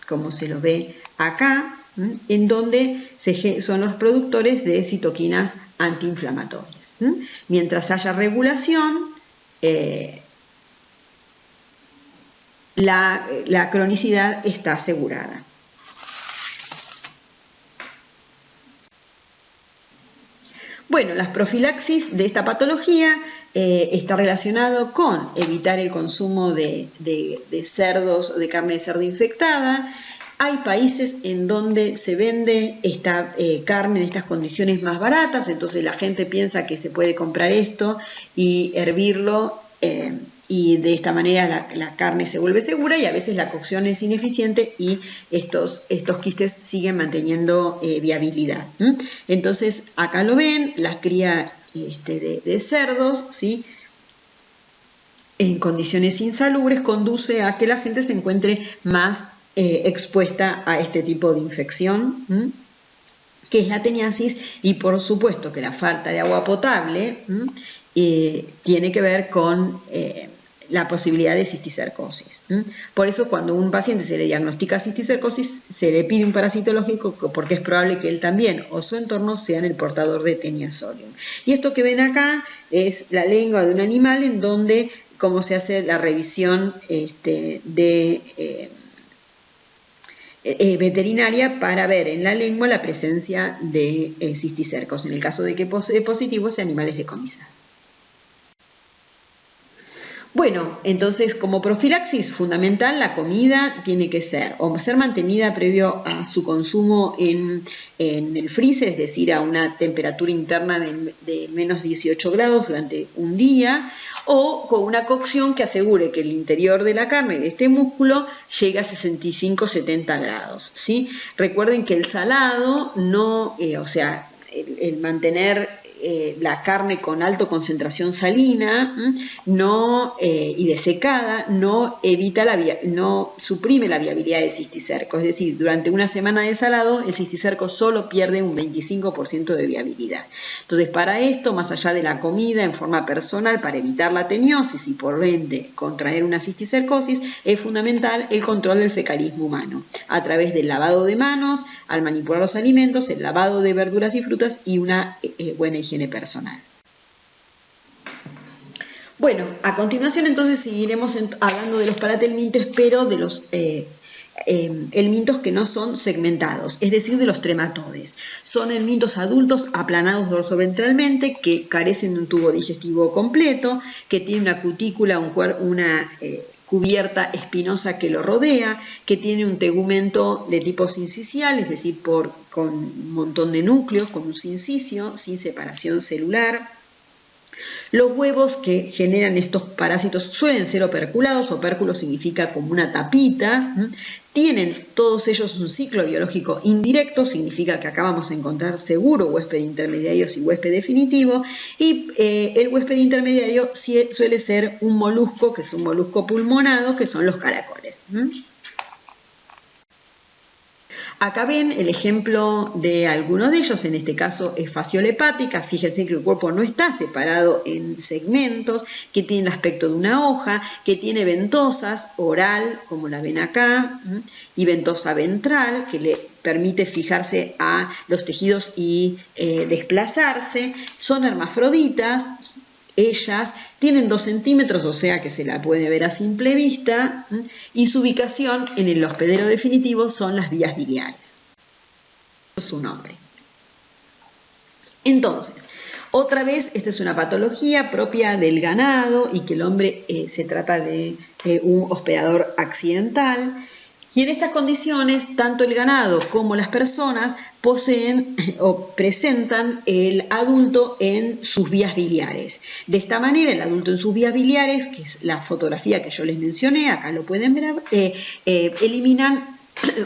como se lo ve acá, en donde son los productores de citoquinas antiinflamatorias. Mientras haya regulación, la cronicidad está asegurada. Bueno, las profilaxis de esta patología está relacionado con evitar el consumo de cerdos, de carne de cerdo infectada. Hay países en donde se vende esta carne en estas condiciones más baratas, entonces la gente piensa que se puede comprar esto y hervirlo y de esta manera la carne se vuelve segura, y a veces la cocción es ineficiente y estos quistes siguen manteniendo viabilidad. Entonces acá lo ven, la cría de cerdos, ¿sí?, en condiciones insalubres conduce a que la gente se encuentre más expuesta a este tipo de infección, que es la teniasis, y por supuesto que la falta de agua potable tiene que ver con la posibilidad de cisticercosis. Por eso cuando a un paciente se le diagnostica cisticercosis, se le pide un parasitológico, porque es probable que él también o su entorno sean el portador de Taenia solium. Y esto que ven acá es la lengua de un animal, en donde cómo se hace la revisión veterinaria para ver en la lengua la presencia de cisticercos. En el caso de que positivo, ese animal es decomisado. Bueno, entonces como profilaxis fundamental, la comida tiene que ser mantenida previo a su consumo en el freezer, es decir, a una temperatura interna de menos 18 grados durante un día, o con una cocción que asegure que el interior de la carne, de este músculo, llegue a 65-70 grados, ¿sí? Recuerden que el salado no, el mantener la carne con alta concentración salina y desecada no suprime la viabilidad del cisticerco. Es decir, durante una semana de salado el cisticerco solo pierde un 25% de viabilidad. Entonces, para esto, más allá de la comida en forma personal, para evitar la teniosis y por ende contraer una cisticercosis, es fundamental el control del fecalismo humano a través del lavado de manos al manipular los alimentos, el lavado de verduras y frutas y una buena higiene personal. Bueno, a continuación entonces seguiremos hablando de los palatelmintos, pero de los helmintos que no son segmentados, es decir, de los trematodes. Son helmintos adultos aplanados dorsoventralmente, que carecen de un tubo digestivo completo, que tiene una cutícula, una cubierta espinosa que lo rodea, que tiene un tegumento de tipo sincicial, es decir, con un montón de núcleos, con un sincisio, sin separación celular. Los huevos que generan estos parásitos suelen ser operculados. Opérculo significa como una tapita. Tienen todos ellos un ciclo biológico indirecto, significa que acá vamos a encontrar seguro huésped intermediario y huésped definitivo, y el huésped intermediario suele ser un molusco, que es un molusco pulmonado, que son los caracoles. Acá ven el ejemplo de alguno de ellos, en este caso es fasciola hepática. Fíjense que el cuerpo no está separado en segmentos, que tiene el aspecto de una hoja, que tiene ventosas oral, como la ven acá, y ventosa ventral, que le permite fijarse a los tejidos y desplazarse. Son hermafroditas. Ellas tienen 2 centímetros, o sea que se la puede ver a simple vista, y su ubicación en el hospedero definitivo son las vías biliares. Su nombre. Entonces, otra vez, esta es una patología propia del ganado y que el hombre se trata de un hospedador accidental. Y en estas condiciones, tanto el ganado como las personas poseen o presentan el adulto en sus vías biliares. De esta manera, el adulto en sus vías biliares, que es la fotografía que yo les mencioné, acá lo pueden ver, eliminan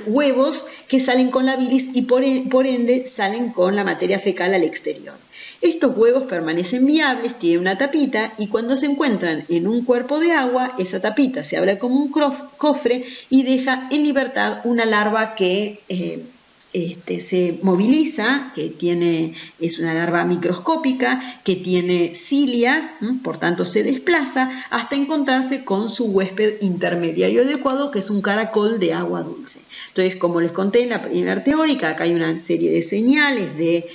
huevos que salen con la bilis y por ende salen con la materia fecal al exterior. Estos huevos permanecen viables, tienen una tapita y cuando se encuentran en un cuerpo de agua, esa tapita se abre como un cofre y deja en libertad una larva que se moviliza, es una larva microscópica que tiene cilias, por tanto se desplaza hasta encontrarse con su huésped intermediario adecuado, que es un caracol de agua dulce. Entonces, como les conté en la primera teórica, acá hay una serie de señales de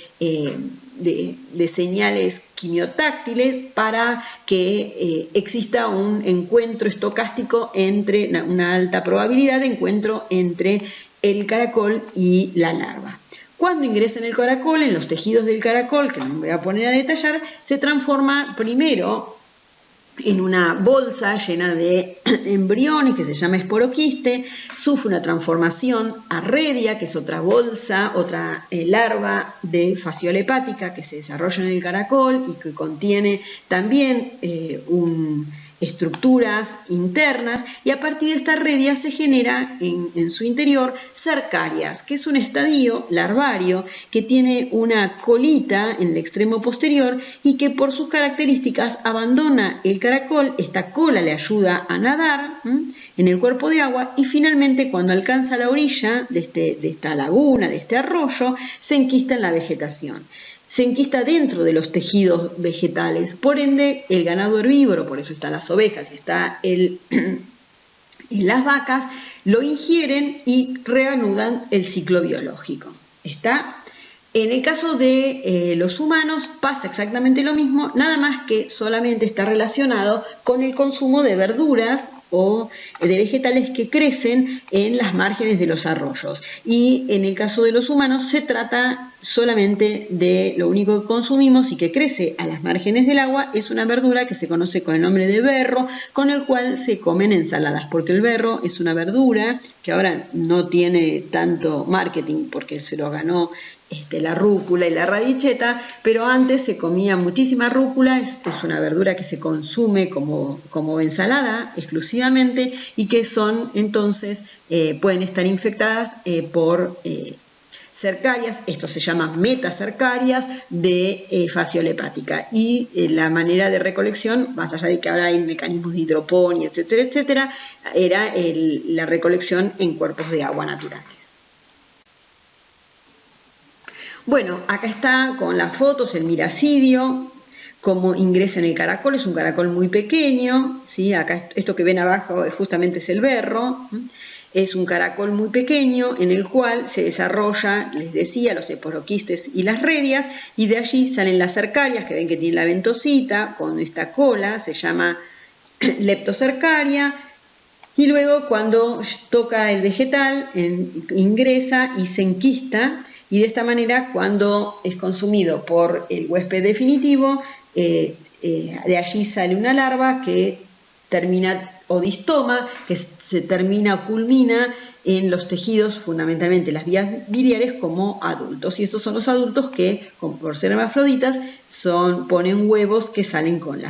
señales quimiotáctiles para que exista un encuentro estocástico una alta probabilidad de encuentro entre el caracol y la larva. Cuando ingresa en el caracol, en los tejidos del caracol, que no me voy a poner a detallar, se transforma primero en una bolsa llena de embriones que se llama esporoquiste, sufre una transformación a redia, que es otra bolsa, otra larva de fasciola hepática que se desarrolla en el caracol y que contiene también estructuras internas, y a partir de esta redia se genera en su interior cercarias, que es un estadio larvario que tiene una colita en el extremo posterior y que por sus características abandona el caracol. Esta cola le ayuda a nadar en el cuerpo de agua y finalmente cuando alcanza la orilla de esta laguna, de este arroyo, se enquista en la vegetación. Se enquista dentro de los tejidos vegetales, por ende el ganado herbívoro, por eso están las ovejas y está las vacas, lo ingieren y reanudan el ciclo biológico. ¿Está? En el caso de los humanos pasa exactamente lo mismo, nada más que solamente está relacionado con el consumo de verduras o de vegetales que crecen en las márgenes de los arroyos. Y en el caso de los humanos se trata solamente de lo único que consumimos y que crece a las márgenes del agua, es una verdura que se conoce con el nombre de berro, con el cual se comen ensaladas, porque el berro es una verdura que ahora no tiene tanto marketing porque se lo ganó la rúcula y la radicheta, pero antes se comía muchísima rúcula, es una verdura que se consume como ensalada exclusivamente y que son entonces, pueden estar infectadas por cercarias, esto se llama metacercarias de fasciola hepática, y la manera de recolección, más allá de que ahora hay mecanismos de hidroponía, etcétera, etcétera, era la recolección en cuerpos de agua naturales. Bueno, acá está con las fotos el miracidio, cómo ingresa en el caracol. Es un caracol muy pequeño, ¿sí? Acá esto que ven abajo justamente es el berro. Es un caracol muy pequeño en el cual se desarrolla, les decía, los esporoquistes y las redias, y de allí salen las cercarias, que ven que tiene la ventosita con esta cola, se llama leptocercaria, y luego cuando toca el vegetal ingresa y se enquista, y de esta manera cuando es consumido por el huésped definitivo, de allí sale una larva que termina odistoma, que culmina en los tejidos, fundamentalmente las vías biliares, como adultos. Y estos son los adultos que, por ser hermafroditas, ponen huevos que salen con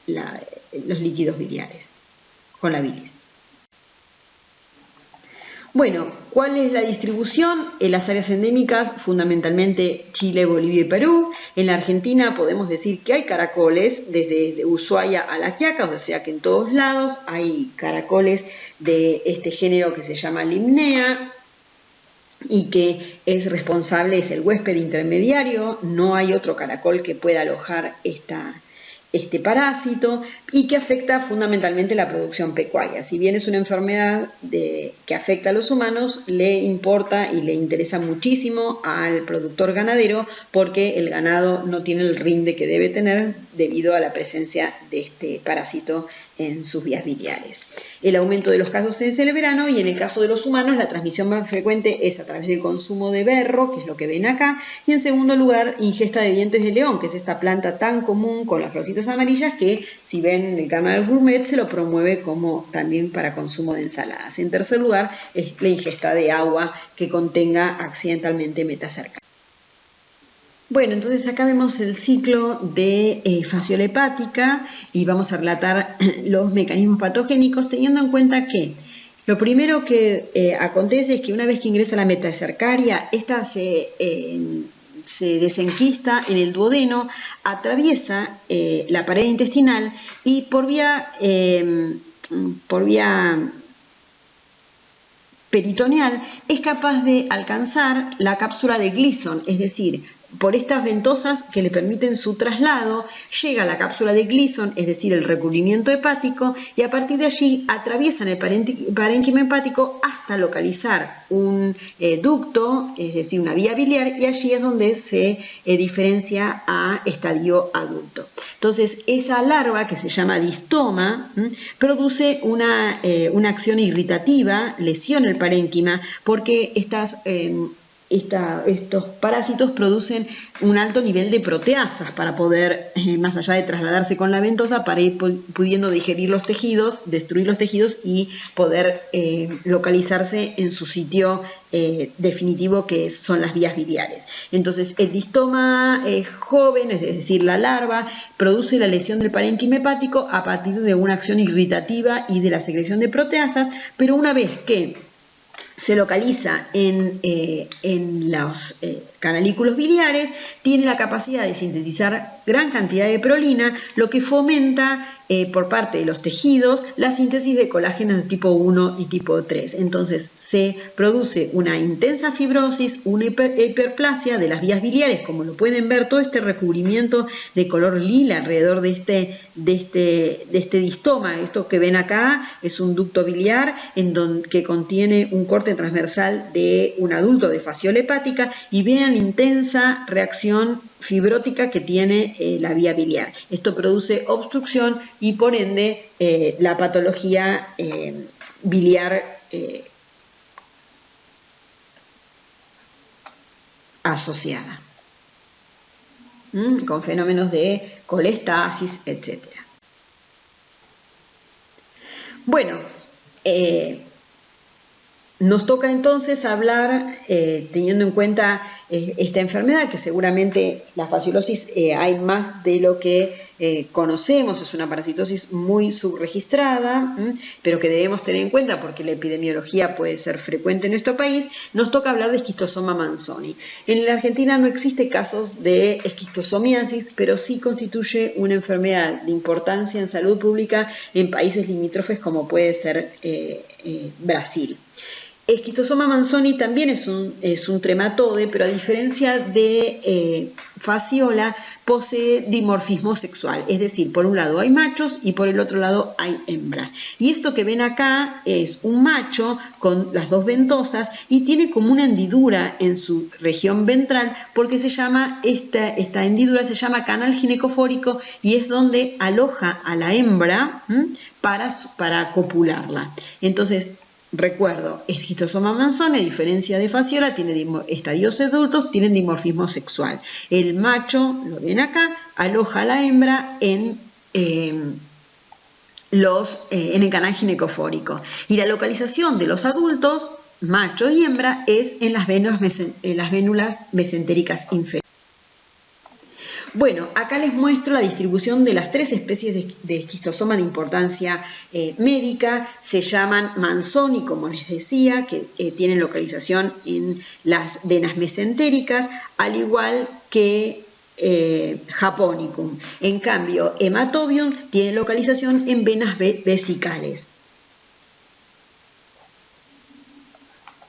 los líquidos biliares, con la bilis. Bueno, ¿cuál es la distribución? En las áreas endémicas, fundamentalmente Chile, Bolivia y Perú. En la Argentina podemos decir que hay caracoles desde Ushuaia a La Quiaca, o sea que en todos lados hay caracoles de este género que se llama Limnea. y que es responsable, es el huésped intermediario, no hay otro caracol que pueda alojar este parásito, y que afecta fundamentalmente la producción pecuaria. Si bien es una enfermedad que afecta a los humanos, le importa y le interesa muchísimo al productor ganadero, porque el ganado no tiene el rinde que debe tener debido a la presencia de este parásito en sus vías biliares. El aumento de los casos es en el verano, y en el caso de los humanos la transmisión más frecuente es a través del consumo de berro, que es lo que ven acá, y en segundo lugar ingesta de dientes de león, que es esta planta tan común con las florcitas amarillas que, si ven en el canal Gourmet, se lo promueve como también para consumo de ensaladas. En tercer lugar es la ingesta de agua que contenga accidentalmente metacercana. Bueno, entonces acá vemos el ciclo de fasciola hepática, y vamos a relatar los mecanismos patogénicos, teniendo en cuenta que lo primero que acontece es que una vez que ingresa la metacercaria, esta se desenquista en el duodeno, atraviesa la pared intestinal y por vía peritoneal es capaz de alcanzar la cápsula de Gleason, es decir, por estas ventosas que le permiten su traslado, llega a la cápsula de Gleason, es decir, el recubrimiento hepático, y a partir de allí atraviesan el parénquima hepático hasta localizar un ducto, es decir, una vía biliar, y allí es donde se diferencia a estadio adulto. Entonces, esa larva, que se llama distoma, produce una acción irritativa, lesiona el parénquima, porque estos parásitos producen un alto nivel de proteasas para poder, más allá de trasladarse con la ventosa, para ir pudiendo digerir los tejidos, destruir los tejidos y poder localizarse en su sitio definitivo, que son las vías biliares. Entonces, el distoma joven, es decir, la larva, produce la lesión del parénquima hepático a partir de una acción irritativa y de la secreción de proteasas, pero una vez que se localiza en los canalículos biliares, tiene la capacidad de sintetizar gran cantidad de prolina, lo que fomenta por parte de los tejidos la síntesis de colágenos de tipo 1 y tipo 3. Entonces se produce una intensa fibrosis, una hiperplasia de las vías biliares, como lo pueden ver, todo este recubrimiento de color lila alrededor de este distoma. Esto que ven acá es un ducto biliar que contiene un corte transversal de un adulto de fasciola hepática, y vean la intensa reacción fibrótica que tiene la vía biliar. Esto produce obstrucción y por ende la patología biliar asociada, con fenómenos de colestasis, etc. Bueno, nos toca entonces hablar, teniendo en cuenta esta enfermedad, que seguramente la fasciolosis hay más de lo que conocemos, es una parasitosis muy subregistrada, pero que debemos tener en cuenta porque la epidemiología puede ser frecuente en nuestro país. Nos toca hablar de esquistosoma manzoni. En la Argentina no existe casos de esquistosomiasis, pero sí constituye una enfermedad de importancia en salud pública en países limítrofes como puede ser Brasil. Esquistosoma manzoni también es un trematode, pero a diferencia de fasciola, posee dimorfismo sexual, es decir, por un lado hay machos y por el otro lado hay hembras. Y esto que ven acá es un macho con las dos ventosas y tiene como una hendidura en su región ventral, porque se llama esta hendidura se llama canal ginecofórico, y es donde aloja a la hembra para copularla. Entonces, recuerdo, esquistosoma manzoni, a diferencia de fasciola, tiene estadios adultos, tienen dimorfismo sexual. El macho, lo ven acá, aloja a la hembra en el canal ginecofórico. Y la localización de los adultos, macho y hembra, es en las vénulas mesentéricas inferiores. Bueno, acá les muestro la distribución de las 3 especies de esquistosoma de importancia médica. Se llaman manzoni, como les decía, que tienen localización en las venas mesentéricas, al igual que japonicum. En cambio, hematobium tiene localización en venas vesicales.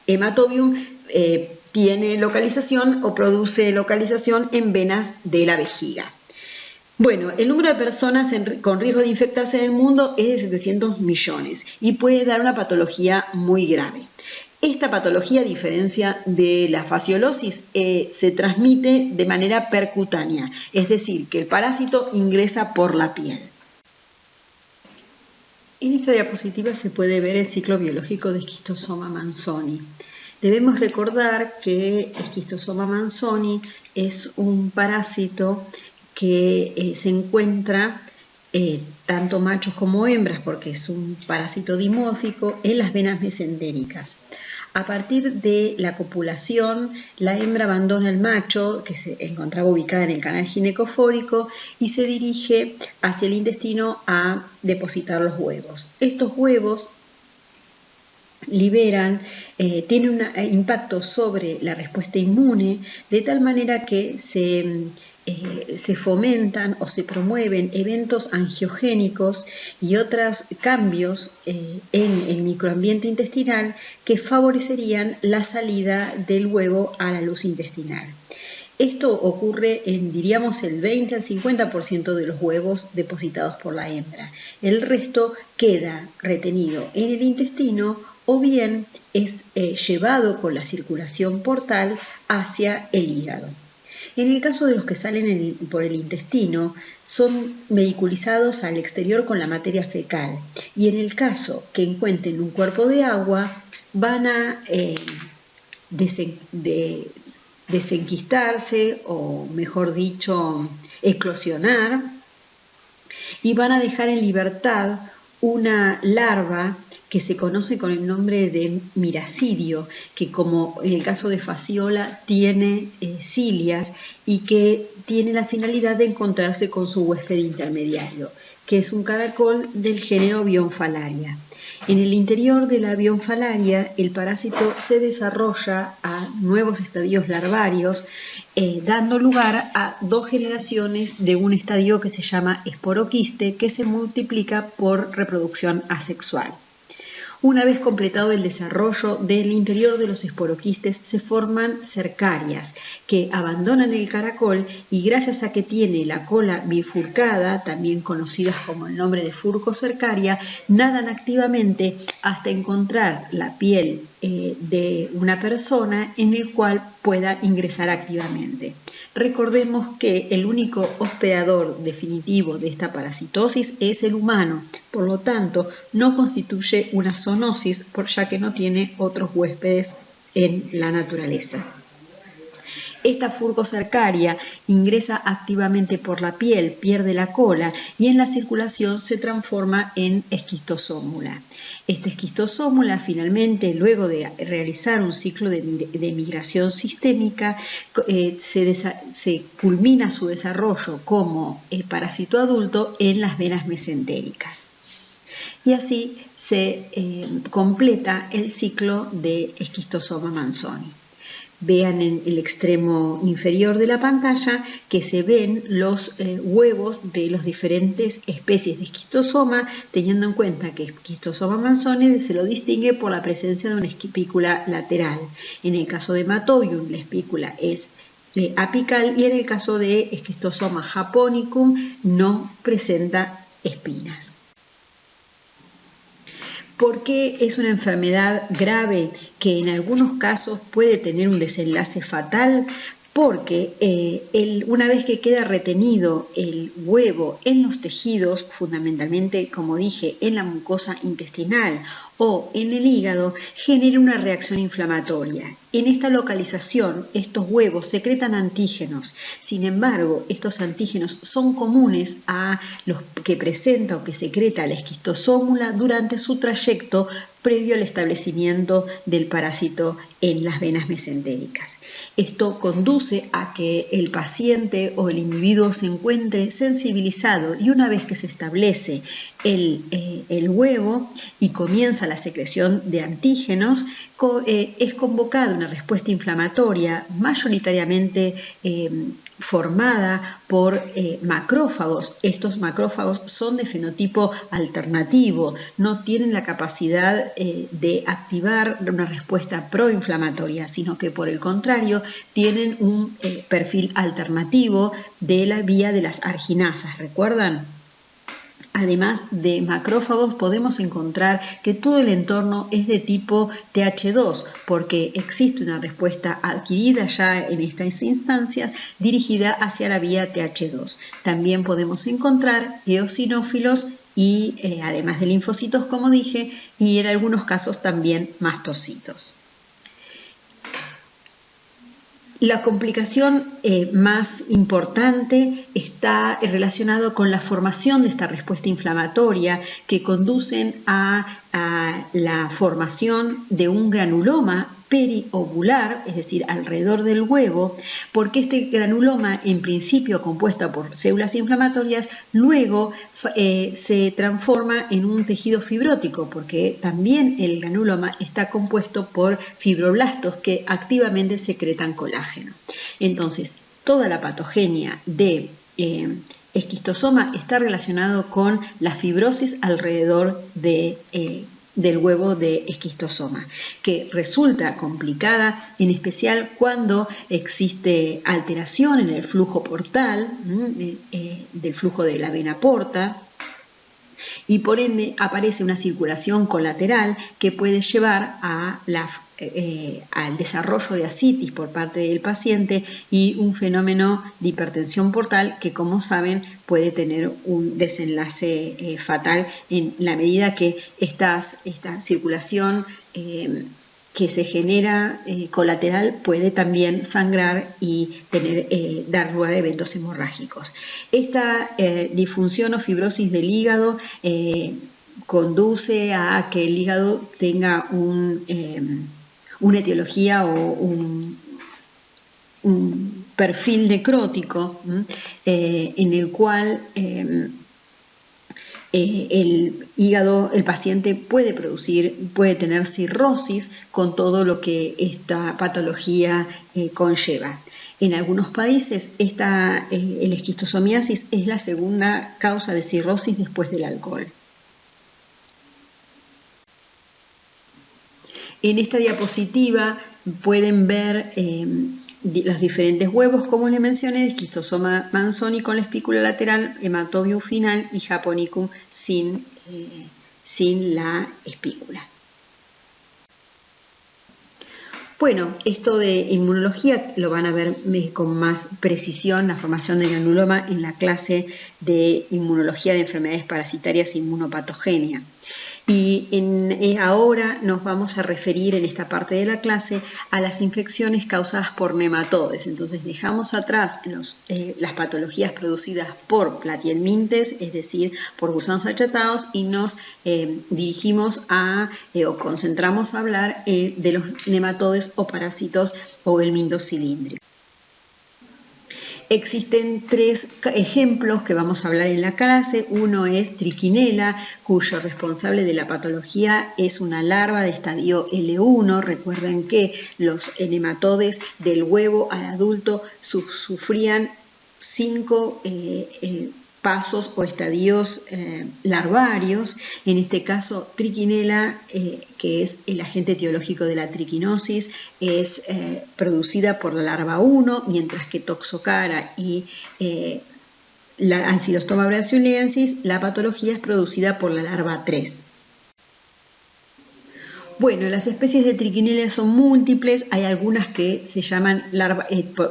Hematobium tiene localización o produce localización en venas de la vejiga. Bueno, el número de personas con riesgo de infectarse en el mundo es de 700 millones y puede dar una patología muy grave. Esta patología, a diferencia de la fasciolosis, se transmite de manera percutánea, es decir, que el parásito ingresa por la piel. En esta diapositiva se puede ver el ciclo biológico de Schistosoma manzoni. Debemos recordar que Schistosoma manzoni es un parásito que se encuentra tanto machos como hembras, porque es un parásito dimórfico, en las venas mesentéricas. A partir de la copulación, la hembra abandona el macho, que se encontraba ubicada en el canal ginecofórico, y se dirige hacia el intestino a depositar los huevos. Estos huevos tienen un impacto sobre la respuesta inmune, de tal manera que se fomentan o se promueven eventos angiogénicos y otros cambios en el microambiente intestinal que favorecerían la salida del huevo a la luz intestinal. Esto ocurre en, diríamos, el 20 al 50% de los huevos depositados por la hembra. El resto queda retenido en el intestino o bien es llevado con la circulación portal hacia el hígado. En el caso de los que salen por el intestino, son vehiculizados al exterior con la materia fecal, y en el caso que encuentren un cuerpo de agua, van a desenquistarse, o mejor dicho, eclosionar, y van a dejar en libertad una larva que se conoce con el nombre de miracidio, que como en el caso de Fasciola tiene cilias y que tiene la finalidad de encontrarse con su huésped intermediario, que es un caracol del género Bionfalaria. En el interior de la Bionfalaria, el parásito se desarrolla a nuevos estadios larvarios, dando lugar a dos generaciones de un estadio que se llama esporoquiste, que se multiplica por reproducción asexual. Una vez completado el desarrollo del interior de los esporoquistes, se forman cercarias que abandonan el caracol y, gracias a que tiene la cola bifurcada, también conocidas como el nombre de furcocercaria, nadan activamente hasta encontrar la piel de una persona en el cual pueda ingresar activamente. Recordemos que el único hospedador definitivo de esta parasitosis es el humano, por lo tanto no constituye una zoonosis, ya que no tiene otros huéspedes en la naturaleza. Esta furcocercaria ingresa activamente por la piel, pierde la cola y en la circulación se transforma en esquistosómula. Esta esquistosómula finalmente, luego de realizar un ciclo de migración sistémica, se culmina su desarrollo como parásito adulto en las venas mesentéricas. Y así se completa el ciclo de Schistosoma manzoni. Vean en el extremo inferior de la pantalla que se ven los huevos de las diferentes especies de esquistosoma, teniendo en cuenta que Schistosoma manzoni se lo distingue por la presencia de una espícula lateral. En el caso de Matobium, la espícula es apical, y en el caso de Schistosoma japonicum no presenta espinas. ¿Por qué es una enfermedad grave que en algunos casos puede tener un desenlace fatal? Porque una vez que queda retenido el huevo en los tejidos, fundamentalmente, como dije, en la mucosa intestinal o en el hígado, genera una reacción inflamatoria. En esta localización, estos huevos secretan antígenos. Sin embargo, estos antígenos son comunes a los que presenta o que secreta la esquistosómula durante su trayecto previo al establecimiento del parásito en las venas mesentéricas. Esto conduce a que el paciente o el individuo se encuentre sensibilizado, y una vez que se establece el huevo y comienza la secreción de antígenos, es convocada una respuesta inflamatoria mayoritariamente formada por macrófagos. Estos macrófagos son de fenotipo alternativo, no tienen la capacidad de activar una respuesta proinflamatoria, sino que por el contrario tienen un perfil alternativo de la vía de las arginasas. ¿Recuerdan? Además de macrófagos, podemos encontrar que todo el entorno es de tipo TH2, porque existe una respuesta adquirida ya en estas instancias dirigida hacia la vía TH2. También podemos encontrar eosinófilos y además de linfocitos, como dije, y en algunos casos también mastocitos. La complicación más importante está relacionada con la formación de esta respuesta inflamatoria que conducen a la formación de un granuloma periovular, es decir, alrededor del huevo, porque este granuloma, en principio compuesto por células inflamatorias, luego se transforma en un tejido fibrótico, porque también el granuloma está compuesto por fibroblastos que activamente secretan colágeno. Entonces, toda la patogenia de esquistosoma está relacionado con la fibrosis alrededor del huevo de esquistosoma, que resulta complicada, en especial cuando existe alteración en el flujo portal, del flujo de la vena porta, y por ende aparece una circulación colateral que puede llevar al desarrollo de ascitis por parte del paciente y un fenómeno de hipertensión portal que, como saben, puede tener un desenlace fatal en la medida que esta circulación que se genera colateral puede también sangrar y dar lugar a eventos hemorrágicos. Esta disfunción o fibrosis del hígado conduce a que el hígado tenga una etiología o un perfil necrótico en el cual el hígado, el paciente puede tener cirrosis con todo lo que esta patología conlleva. En algunos países el esquistosomiasis es la segunda causa de cirrosis después del alcohol. En esta diapositiva pueden ver los diferentes huevos, como les mencioné, de esquistosoma manzoni con la espícula lateral, hematobium final y japonicum sin la espícula. Bueno, esto de inmunología lo van a ver con más precisión, la formación del granuloma en la clase de inmunología de enfermedades parasitarias e inmunopatogenia. Y ahora nos vamos a referir en esta parte de la clase a las infecciones causadas por nematodes. Entonces dejamos atrás las patologías producidas por platihelmintes, es decir, por gusanos achatados, y nos dirigimos o concentramos a hablar de los nematodes o parásitos o helmintos cilíndricos. Existen tres ejemplos que vamos a hablar en la clase. Uno es Trichinella, cuyo responsable de la patología es una larva de estadio L1. Recuerden que los nematodes del huevo al adulto sufrían 5 pasos o estadios larvarios. En este caso, Trichinella, que es el agente etiológico de la triquinosis, es producida por la larva 1, mientras que Toxocara y la Ancylostoma brasiliensis, la patología es producida por la larva 3. Bueno, las especies de Trichinella son múltiples, hay algunas que se llaman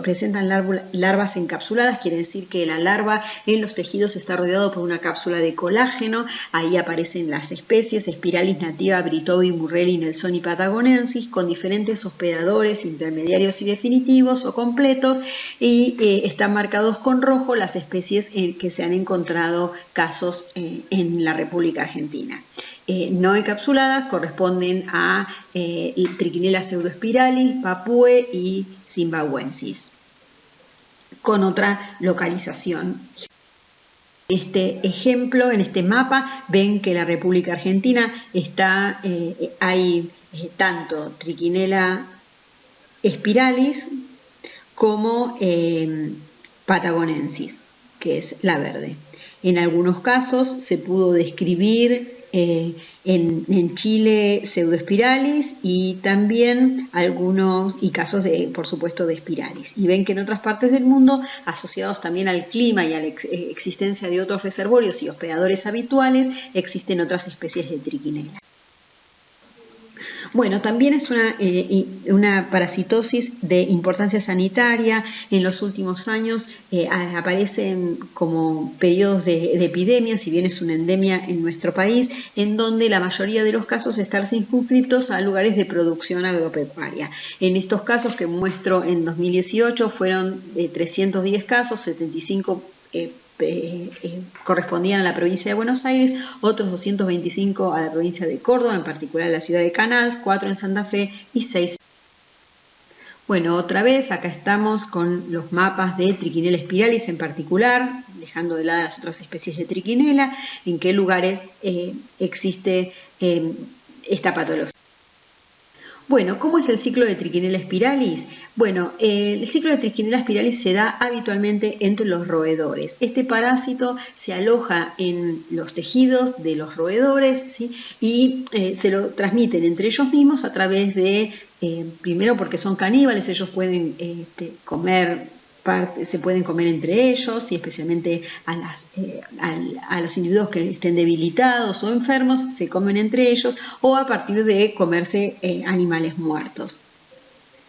presentan larvas encapsuladas, quiere decir que la larva en los tejidos está rodeado por una cápsula de colágeno. Ahí aparecen las especies: Spiralis nativa, Britobi, Murrelli, Nelsoni patagonensis, con diferentes hospedadores intermediarios y definitivos o completos, y están marcados con rojo las especies en que se han encontrado casos en la República Argentina. No encapsuladas corresponden a Trichinella pseudospiralis, Papue y Zimbabuensis, con otra localización. Este ejemplo, en este mapa, ven que la República Argentina hay tanto Trichinella spiralis como patagonensis, que es la verde. En algunos casos se pudo describir en Chile pseudoespiralis y también casos de, por supuesto, de espiralis. Y ven que en otras partes del mundo, asociados también al clima y a la existencia de otros reservorios y hospedadores habituales, existen otras especies de triquinela. Bueno, también es una parasitosis de importancia sanitaria. En los últimos años aparecen como periodos de epidemia, si bien es una endemia en nuestro país, en donde la mayoría de los casos están circunscritos a lugares de producción agropecuaria. En estos casos que muestro en 2018 fueron 310 casos, 75 correspondían a la provincia de Buenos Aires, otros 225 a la provincia de Córdoba, en particular a la ciudad de Canals, 4 en Santa Fe y 6. Bueno, otra vez acá estamos con los mapas de Trichinella spiralis en particular, dejando de lado las otras especies de triquinela, en qué lugares existe esta patología. Bueno, ¿cómo es el ciclo de Trichinella spiralis? Bueno, el ciclo de Trichinella spiralis se da habitualmente entre los roedores. Este parásito se aloja en los tejidos de los roedores, ¿sí? Y se lo transmiten entre ellos mismos a través de, primero porque son caníbales, ellos pueden se pueden comer entre ellos y especialmente a los individuos que estén debilitados o enfermos se comen entre ellos o a partir de comerse animales muertos.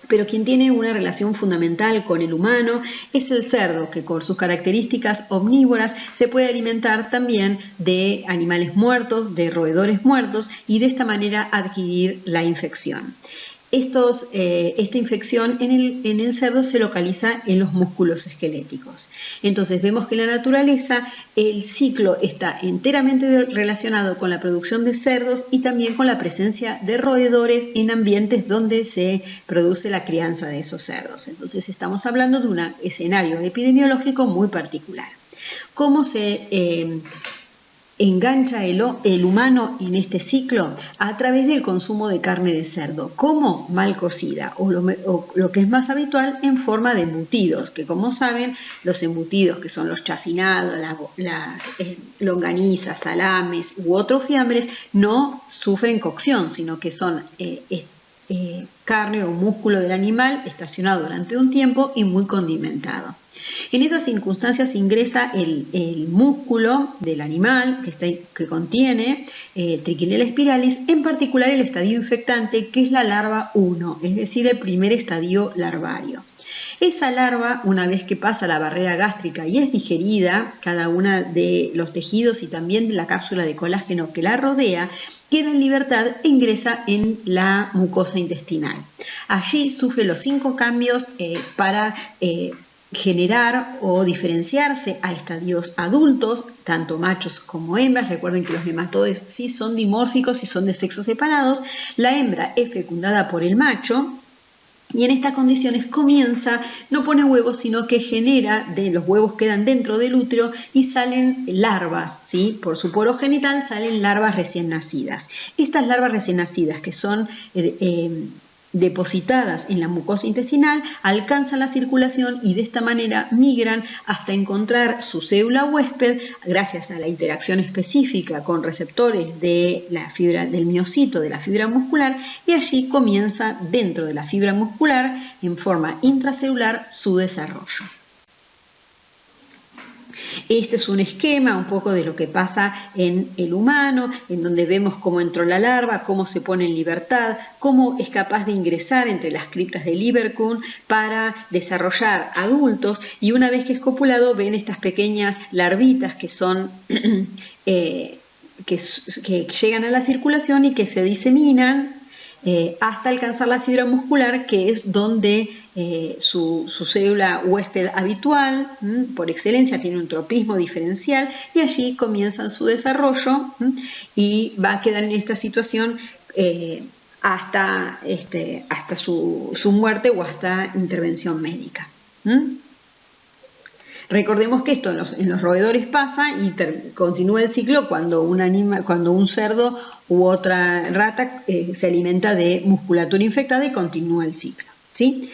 Pero quien tiene una relación fundamental con el humano es el cerdo, que con sus características omnívoras se puede alimentar también de animales muertos, de roedores muertos y de esta manera adquirir la infección. Esta infección en el cerdo se localiza en los músculos esqueléticos. Entonces vemos que en la naturaleza el ciclo está enteramente relacionado con la producción de cerdos y también con la presencia de roedores en ambientes donde se produce la crianza de esos cerdos. Entonces estamos hablando de un escenario epidemiológico muy particular. ¿Cómo se engancha el humano en este ciclo? A través del consumo de carne de cerdo, como mal cocida o lo que es más habitual en forma de embutidos, que como saben los embutidos que son los chacinados, las longanizas, salames u otros fiambres no sufren cocción, sino que son carne o músculo del animal estacionado durante un tiempo y muy condimentado. En esas circunstancias ingresa el músculo del animal que contiene Trichinella spiralis, en particular el estadio infectante, que es la larva 1, es decir, el primer estadio larvario. Esa larva, una vez que pasa la barrera gástrica y es digerida, cada uno de los tejidos y también de la cápsula de colágeno que la rodea, queda en libertad e ingresa en la mucosa intestinal. Allí sufre los 5 cambios para generar o diferenciarse a estadios adultos, tanto machos como hembras. Recuerden que los nematodes sí son dimórficos y son de sexos separados. La hembra es fecundada por el macho y en estas condiciones no pone huevos, sino que los huevos quedan dentro del útero y salen larvas, ¿sí? Por su poro genital salen larvas recién nacidas. Estas larvas recién nacidas, que son depositadas en la mucosa intestinal, alcanzan la circulación y de esta manera migran hasta encontrar su célula huésped gracias a la interacción específica con receptores de la fibra del miocito, de la fibra muscular, y allí comienza dentro de la fibra muscular en forma intracelular su desarrollo. Este es un esquema un poco de lo que pasa en el humano, en donde vemos cómo entró la larva, cómo se pone en libertad, cómo es capaz de ingresar entre las criptas de Lieberkühn para desarrollar adultos, y una vez que es copulado ven estas pequeñas larvitas que son que llegan a la circulación y que se diseminan hasta alcanzar la fibra muscular, que es donde su célula huésped habitual, por excelencia, tiene un tropismo diferencial, y allí comienzan su desarrollo y va a quedar en esta situación hasta su muerte o hasta intervención médica. Recordemos que esto en los roedores pasa y continúa el ciclo cuando un cerdo u otra rata se alimenta de musculatura infectada y continúa el ciclo, ¿sí?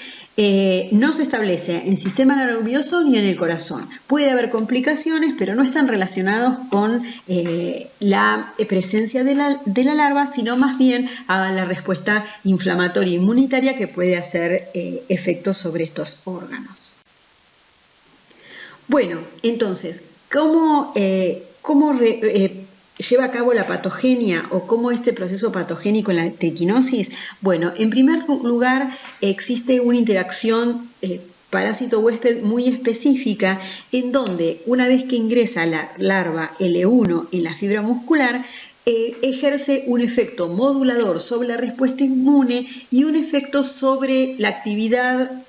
No se establece en el sistema nervioso ni en el corazón. Puede haber complicaciones, pero no están relacionados con la presencia de la larva, sino más bien a la respuesta inflamatoria inmunitaria que puede hacer efectos sobre estos órganos. Bueno, entonces, ¿cómo lleva a cabo la patogenia o cómo este proceso patogénico en la triquinosis? Bueno, en primer lugar existe una interacción parásito-huésped muy específica en donde una vez que ingresa la larva L1 en la fibra muscular, ejerce un efecto modulador sobre la respuesta inmune y un efecto sobre la actividad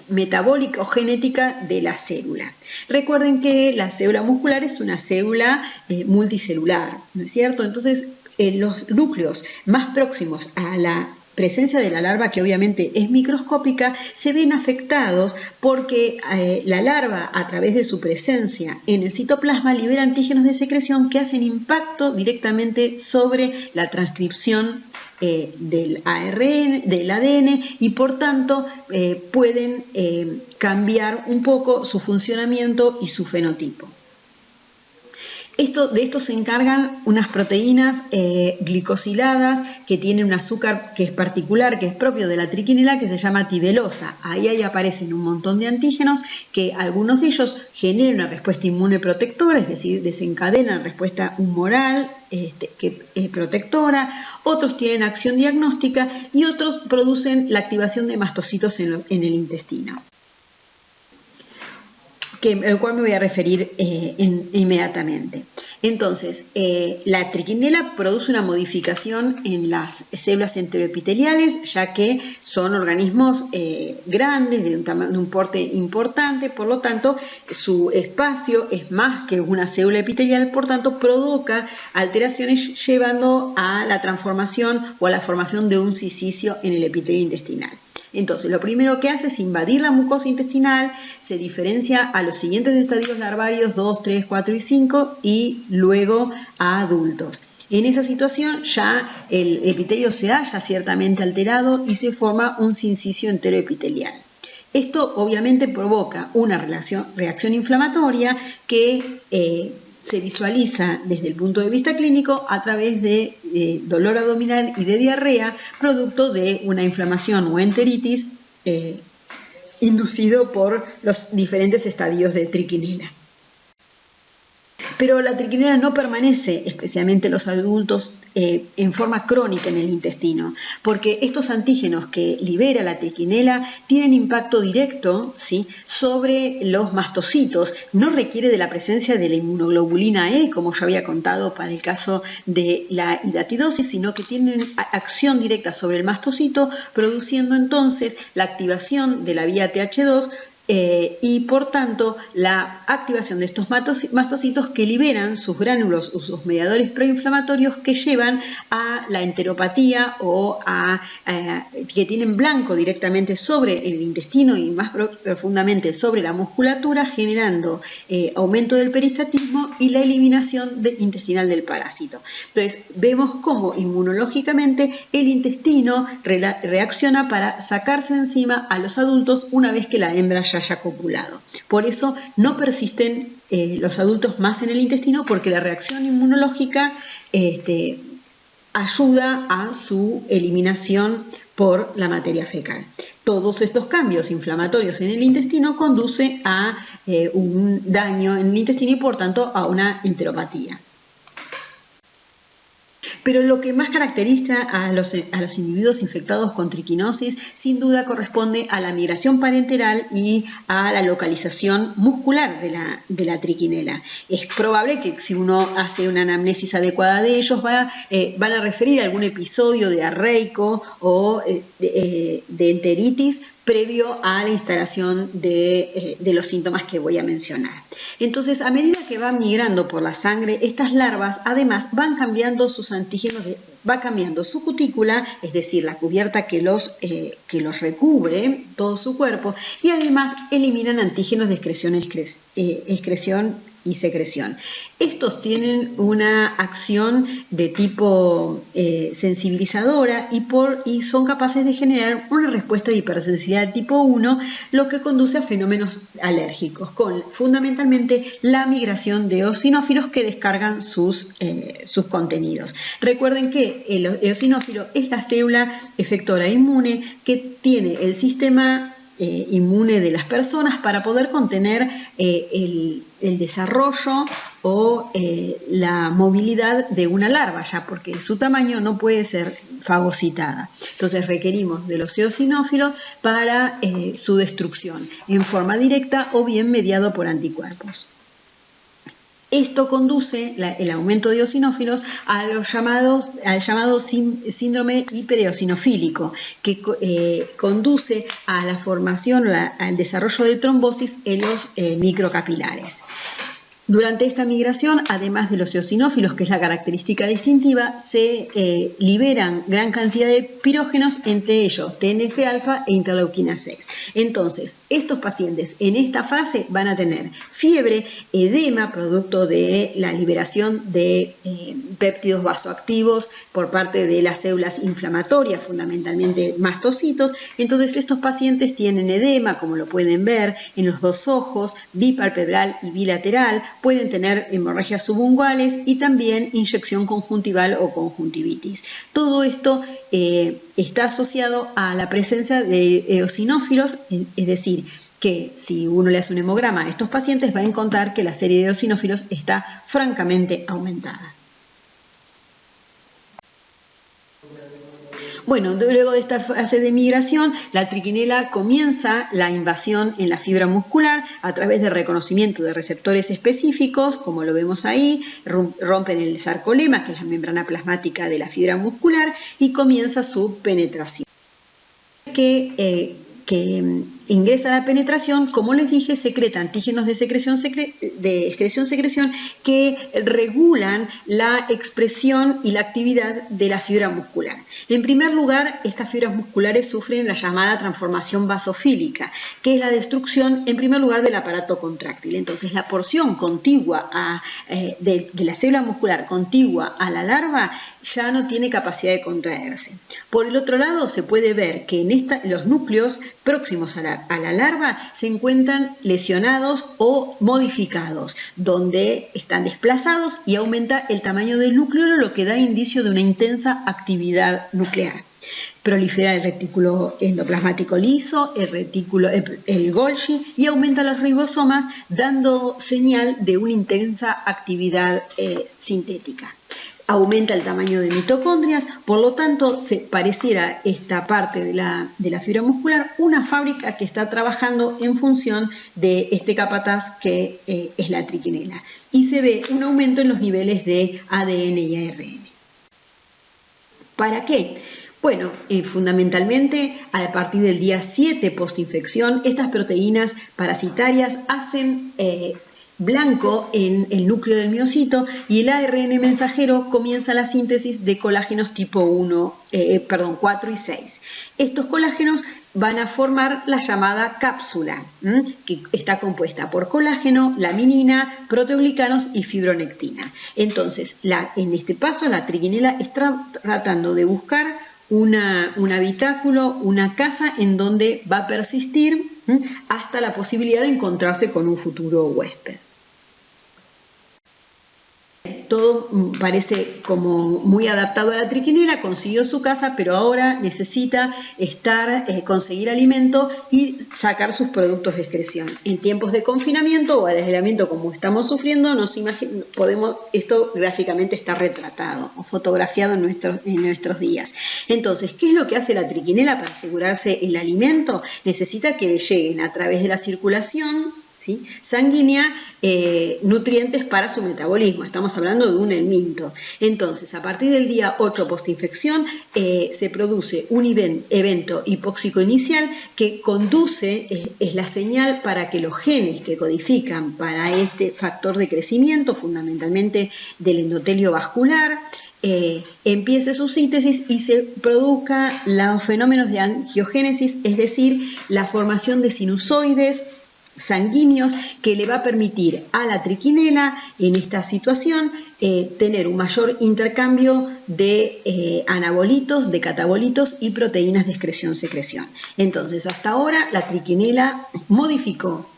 metabólica o genética de la célula. Recuerden que la célula muscular es una célula multicelular, ¿no es cierto? Entonces, los núcleos más próximos a la presencia de la larva, que obviamente es microscópica, se ven afectados porque la larva, a través de su presencia en el citoplasma, libera antígenos de secreción que hacen impacto directamente sobre la transcripción del ADN y por tanto pueden cambiar un poco su funcionamiento y su fenotipo. De esto se encargan unas proteínas glicosiladas que tienen un azúcar que es particular, que es propio de la triquinela, que se llama tibelosa. Ahí aparecen un montón de antígenos que algunos de ellos generan una respuesta inmune protectora, es decir, desencadenan respuesta humoral que es protectora, otros tienen acción diagnóstica y otros producen la activación de mastocitos en el intestino, al cual me voy a referir inmediatamente. Entonces, la triquinela produce una modificación en las células enteroepiteliales, ya que son organismos grandes, de un porte importante, por lo tanto, su espacio es más que una célula epitelial, por tanto, provoca alteraciones llevando a la transformación o a la formación de un silicio en el epitelio intestinal. Entonces, lo primero que hace es invadir la mucosa intestinal, se diferencia a los siguientes estadios larvarios 2, 3, 4 y 5 y luego a adultos. En esa situación ya el epitelio se halla ciertamente alterado y se forma un sincicio enteroepitelial. Esto obviamente provoca una reacción inflamatoria que se visualiza desde el punto de vista clínico a través de dolor abdominal y de diarrea, producto de una inflamación o enteritis inducido por los diferentes estadios de triquinela. Pero la triquinela no permanece, especialmente en los adultos, en forma crónica en el intestino, porque estos antígenos que libera la triquinela tienen impacto directo, ¿sí?, sobre los mastocitos. No requiere de la presencia de la inmunoglobulina E, como yo había contado para el caso de la hidatidosis, sino que tienen acción directa sobre el mastocito, produciendo entonces la activación de la vía TH2, y por tanto la activación de estos mastocitos que liberan sus gránulos o sus mediadores proinflamatorios que llevan a la enteropatía o que tienen blanco directamente sobre el intestino y más profundamente sobre la musculatura, generando aumento del peristatismo y la eliminación intestinal del parásito. Entonces vemos cómo inmunológicamente el intestino reacciona para sacarse de encima a los adultos una vez que la hembra ya haya copulado. Por eso no persisten los adultos más en el intestino, porque la reacción inmunológica ayuda a su eliminación por la materia fecal. Todos estos cambios inflamatorios en el intestino conducen a un daño en el intestino y por tanto a una enteropatía. Pero lo que más caracteriza a los individuos infectados con triquinosis sin duda corresponde a la migración parenteral y a la localización muscular de la triquinela. Es probable que si uno hace una anamnesis adecuada de ellos van a referir a algún episodio diarreico o de enteritis previo a la instalación de los síntomas que voy a mencionar. Entonces, a medida que van migrando por la sangre, estas larvas además van cambiando sus antígenos, va cambiando su cutícula, es decir, la cubierta que los recubre todo su cuerpo, y además eliminan antígenos de excreción y secreción. Estos tienen una acción de tipo sensibilizadora y son capaces de generar una respuesta de hipersensibilidad de tipo 1, lo que conduce a fenómenos alérgicos, con fundamentalmente la migración de eosinófilos que descargan sus contenidos. Recuerden que el eosinófilo es la célula efectora inmune que tiene el sistema inmune de las personas para poder contener el desarrollo o la movilidad de una larva, ya porque su tamaño no puede ser fagocitada. Entonces requerimos de los eosinófilos para su destrucción en forma directa o bien mediado por anticuerpos. Esto conduce, el aumento de eosinófilos, al llamado síndrome hipereosinofílico, que conduce a la formación, al desarrollo de trombosis en los microcapilares. Durante esta migración, además de los eosinófilos, que es la característica distintiva, se liberan gran cantidad de pirógenos, entre ellos TNF-alfa e interleuquina 6. Entonces, estos pacientes en esta fase van a tener fiebre, edema, producto de la liberación de péptidos vasoactivos por parte de las células inflamatorias, fundamentalmente mastocitos. Entonces, estos pacientes tienen edema, como lo pueden ver, en los dos ojos, bipalpebral y bilateral. Pueden tener hemorragias subunguales y también inyección conjuntival o conjuntivitis. Todo esto está asociado a la presencia de eosinófilos, es decir, que si uno le hace un hemograma a estos pacientes va a encontrar que la serie de eosinófilos está francamente aumentada. Bueno, luego de esta fase de migración, la triquinela comienza la invasión en la fibra muscular a través de reconocimiento de receptores específicos, como lo vemos ahí, rompen el sarcolema, que es la membrana plasmática de la fibra muscular, y comienza su penetración. Que ingresa a la penetración, como les dije, secreta antígenos de excreción-secreción que regulan la expresión y la actividad de la fibra muscular. En primer lugar, estas fibras musculares sufren la llamada transformación basofílica, que es la destrucción, en primer lugar, del aparato contráctil. Entonces, la porción contigua de la célula muscular contigua a la larva ya no tiene capacidad de contraerse. Por el otro lado, se puede ver que en los núcleos próximos a la larva se encuentran lesionados o modificados, donde están desplazados y aumenta el tamaño del núcleo, lo que da indicio de una intensa actividad nuclear. Prolifera el retículo endoplasmático liso, el Golgi, y aumenta los ribosomas, dando señal de una intensa actividad sintética. Aumenta el tamaño de mitocondrias, por lo tanto se pareciera esta parte de la fibra muscular una fábrica que está trabajando en función de este capataz que es la triquinela, y se ve un aumento en los niveles de ADN y ARN. ¿Para qué? Bueno, fundamentalmente a partir del día 7 postinfección, estas proteínas parasitarias hacen blanco en el núcleo del miocito, y el ARN mensajero comienza la síntesis de colágenos tipo 4 y 6. Estos colágenos van a formar la llamada cápsula, que está compuesta por colágeno, laminina, proteoglicanos y fibronectina. Entonces, en este paso, la triquinela está tratando de buscar un habitáculo, una casa en donde va a persistir hasta la posibilidad de encontrarse con un futuro huésped. Todo parece como muy adaptado a la triquinela, consiguió su casa, pero ahora necesita conseguir alimento y sacar sus productos de excreción. En tiempos de confinamiento o de aislamiento como estamos sufriendo, esto gráficamente está retratado o fotografiado en nuestros días. Entonces, ¿qué es lo que hace la triquinela para asegurarse el alimento? Necesita que le lleguen a través de la circulación sanguínea nutrientes para su metabolismo. Estamos hablando de un helminto. Entonces, a partir del día 8 postinfección se produce un evento hipóxico inicial que conduce, es la señal para que los genes que codifican para este factor de crecimiento, fundamentalmente del endotelio vascular, empiece su síntesis y se produzca los fenómenos de angiogénesis, es decir, la formación de sinusoides sanguíneos que le va a permitir a la triquinela en esta situación tener un mayor intercambio de anabolitos, de catabolitos y proteínas de excreción-secreción. Entonces, hasta ahora la triquinela modificó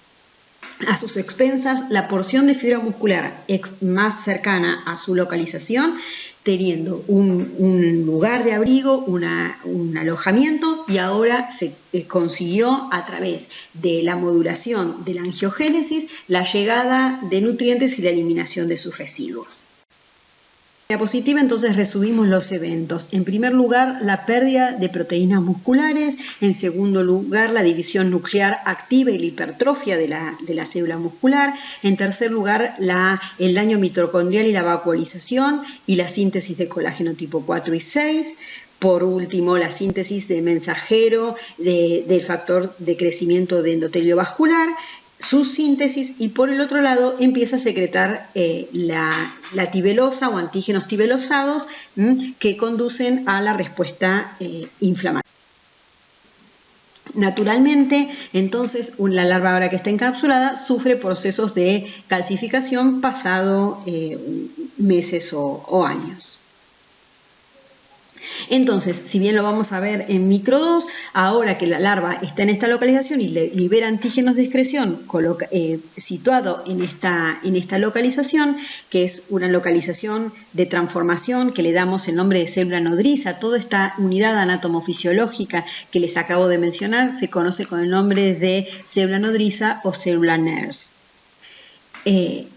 a sus expensas la porción de fibra muscular más cercana a su localización, teniendo un lugar de abrigo, un alojamiento, y ahora se consiguió a través de la modulación de la angiogénesis la llegada de nutrientes y la eliminación de sus residuos. En la diapositiva entonces resumimos los eventos. En primer lugar, la pérdida de proteínas musculares. En segundo lugar, la división nuclear activa y la hipertrofia de la célula muscular. En tercer lugar, el daño mitocondrial y la vacuolización y la síntesis de colágeno tipo 4 y 6. Por último, la síntesis de mensajero del factor de crecimiento de endotelio vascular, su síntesis, y por el otro lado empieza a secretar la tibelosa o antígenos tibelosados que conducen a la respuesta inflamatoria. Naturalmente, entonces, la larva, ahora que está encapsulada, sufre procesos de calcificación pasado meses o años. Entonces, si bien lo vamos a ver en micro 2, ahora que la larva está en esta localización y libera antígenos de excreción situado en esta localización, que es una localización de transformación que le damos el nombre de célula nodriza, toda esta unidad anatomofisiológica que les acabo de mencionar se conoce con el nombre de célula nodriza o célula NERS.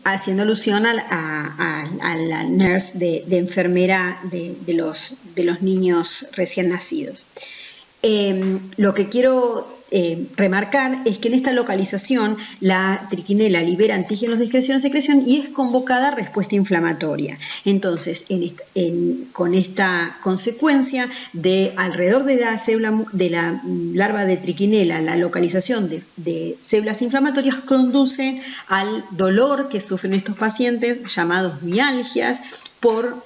Haciendo alusión a la nurse de enfermera de los niños recién nacidos. Lo que quiero remarcar es que en esta localización la triquinela libera antígenos de excreción-secreción y es convocada a respuesta inflamatoria. Entonces, con esta consecuencia de alrededor de la larva de triquinela, la localización de células inflamatorias conduce al dolor que sufren estos pacientes, llamados mialgias, por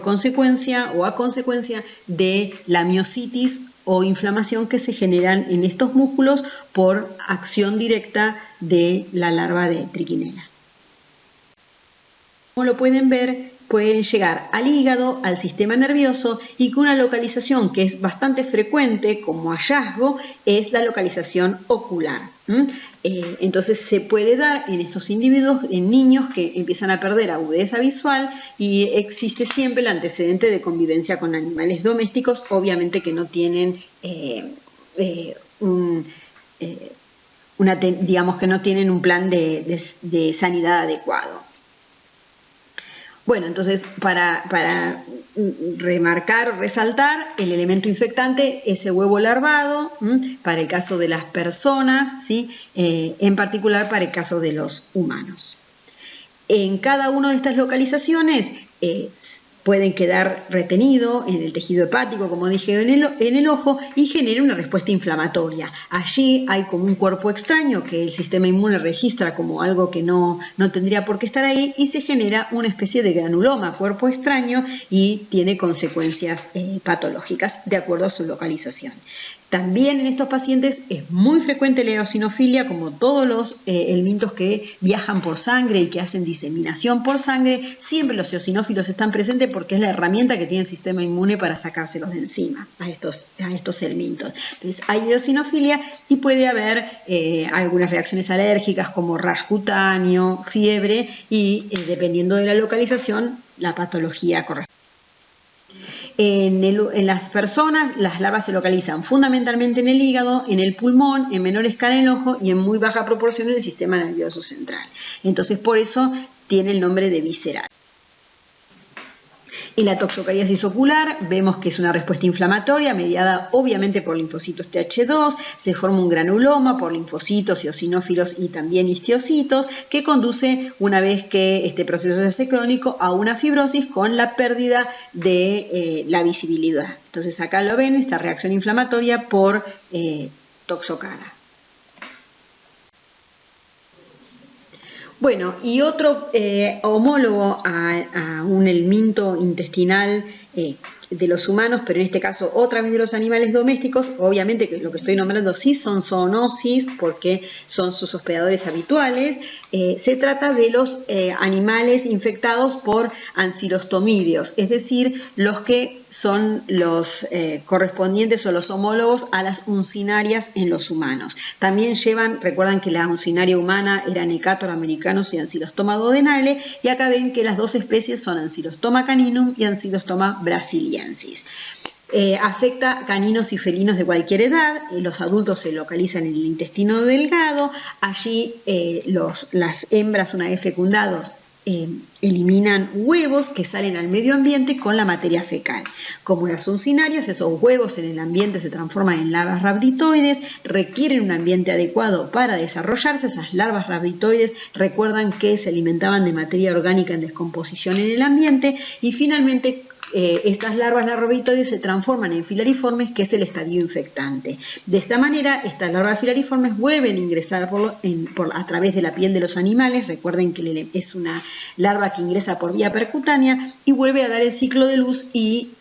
consecuencia o a consecuencia de la miositis o inflamación que se generan en estos músculos por acción directa de la larva de triquinela. Como lo pueden ver, pueden llegar al hígado, al sistema nervioso, y con una localización que es bastante frecuente como hallazgo es la localización ocular. Entonces se puede dar en estos individuos, en niños que empiezan a perder agudeza visual, y existe siempre el antecedente de convivencia con animales domésticos, obviamente que no tienen digamos que no tienen un plan de sanidad adecuado. Bueno, entonces para remarcar o resaltar el elemento infectante, ese huevo larvado, para el caso de las personas, ¿sí? En particular para el caso de los humanos. En cada una de estas localizaciones pueden quedar retenidos en el tejido hepático, como dije, en el ojo, y genera una respuesta inflamatoria. Allí hay como un cuerpo extraño que el sistema inmune registra como algo que no tendría por qué estar ahí, y se genera una especie de granuloma, cuerpo extraño, y tiene consecuencias patológicas de acuerdo a su localización. También en estos pacientes es muy frecuente la eosinofilia, como todos los elementos que viajan por sangre y que hacen diseminación por sangre. Siempre los eosinófilos están presentes porque es la herramienta que tiene el sistema inmune para sacárselos de encima a estos elementos. Entonces hay eosinofilia y puede haber algunas reacciones alérgicas como rash cutáneo, fiebre y dependiendo de la localización, la patología correspondiente. En las personas, las larvas se localizan fundamentalmente en el hígado, en el pulmón, en menor escala en el ojo y en muy baja proporción en el sistema nervioso central. Entonces, por eso tiene el nombre de visceral. En la toxocariasis ocular vemos que es una respuesta inflamatoria mediada obviamente por linfocitos Th2, se forma un granuloma por linfocitos, eosinófilos y también histiocitos, que conduce, una vez que este proceso se hace crónico, a una fibrosis con la pérdida de la visibilidad. Entonces acá lo ven, esta reacción inflamatoria por toxocara. Bueno, y otro homólogo a un helminto intestinal de los humanos, pero en este caso otra vez de los animales domésticos. Obviamente que lo que estoy nombrando sí son zoonosis porque son sus hospedadores habituales. Se trata de los animales infectados por ancilostomídeos, es decir, los que son los correspondientes o los homólogos a las uncinarias en los humanos. También recuerdan que la uncinaria humana era Necator americanus y Ancylostoma duodenale, y acá ven que las dos especies son Ancylostoma caninum y Ancylostoma brasiliensis. Afecta caninos y felinos de cualquier edad. Los adultos se localizan en el intestino delgado. Allí las hembras, una vez fecundados, eliminan huevos que salen al medio ambiente con la materia fecal. Como las uncinarias, esos huevos en el ambiente se transforman en larvas rhabditoides, requieren un ambiente adecuado para desarrollarse. Esas larvas rhabditoides recuerdan que se alimentaban de materia orgánica en descomposición en el ambiente, y finalmente estas larvas rhabditoides se transforman en filariformes, que es el estadio infectante. De esta manera, estas larvas filariformes vuelven a ingresar a través de la piel de los animales. Recuerden que es una larva que ingresa por vía percutánea y vuelve a dar el ciclo de luz y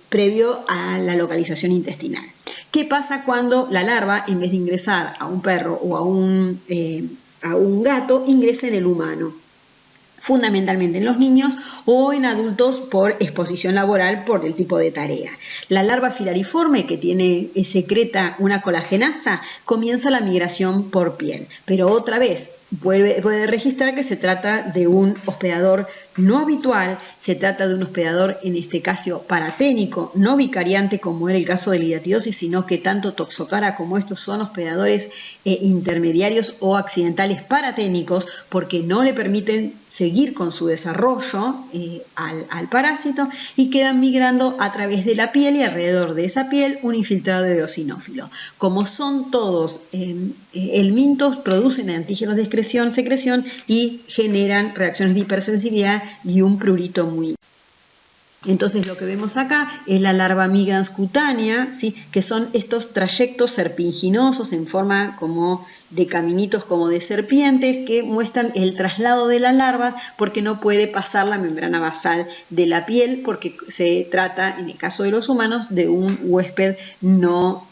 previo a la localización intestinal. ¿Qué pasa cuando la larva, en vez de ingresar a un perro o a un gato, ingresa en el humano? Fundamentalmente en los niños o en adultos por exposición laboral por el tipo de tarea. La larva filariforme, que secreta una colagenasa, comienza la migración por piel, pero otra vez puede registrar que se trata de un hospedador no habitual, se trata de un hospedador en este caso paraténico, no vicariante como era el caso de la hidatidosis, sino que tanto Toxocara como estos son hospedadores intermediarios o accidentales paraténicos, porque no le permiten seguir con su desarrollo al parásito, y quedan migrando a través de la piel, y alrededor de esa piel un infiltrado de eosinófilo. Como son todos helmintos, producen antígenos de secreción y generan reacciones de hipersensibilidad y un prurito muy. Entonces lo que vemos acá es la larva migrans cutánea, ¿sí?, que son estos trayectos serpinginosos en forma como de caminitos, como de serpientes, que muestran el traslado de la larva porque no puede pasar la membrana basal de la piel, porque se trata, en el caso de los humanos, de un huésped no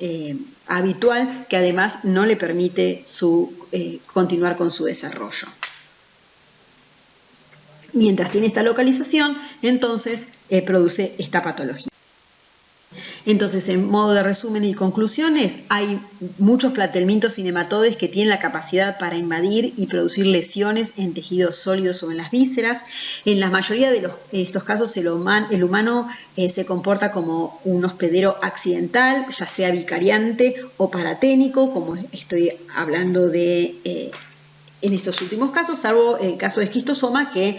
habitual, que además no le permite continuar con su desarrollo. Mientras tiene esta localización, entonces produce esta patología. Entonces, en modo de resumen y conclusiones, hay muchos platelmintos y nematodes que tienen la capacidad para invadir y producir lesiones en tejidos sólidos o en las vísceras. En la mayoría de estos casos, el humano se comporta como un hospedero accidental, ya sea vicariante o paraténico, como estoy hablando de en estos últimos casos, salvo el caso de esquistosoma, que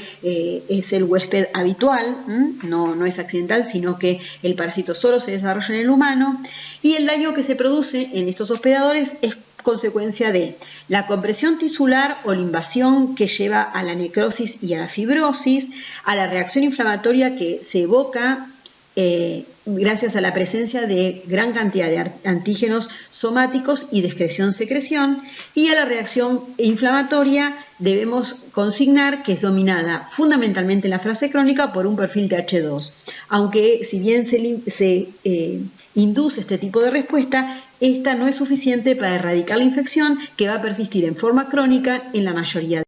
es el huésped habitual, no es accidental, sino que el parásito solo se desarrolla en el humano, y el daño que se produce en estos hospedadores es consecuencia de la compresión tisular o la invasión que lleva a la necrosis y a la fibrosis, a la reacción inflamatoria que se evoca gracias a la presencia de gran cantidad de antígenos somáticos y de excreción-secreción, y a la reacción inflamatoria debemos consignar que es dominada fundamentalmente en la fase crónica por un perfil TH2, aunque si bien se induce este tipo de respuesta, esta no es suficiente para erradicar la infección, que va a persistir en forma crónica en la mayoría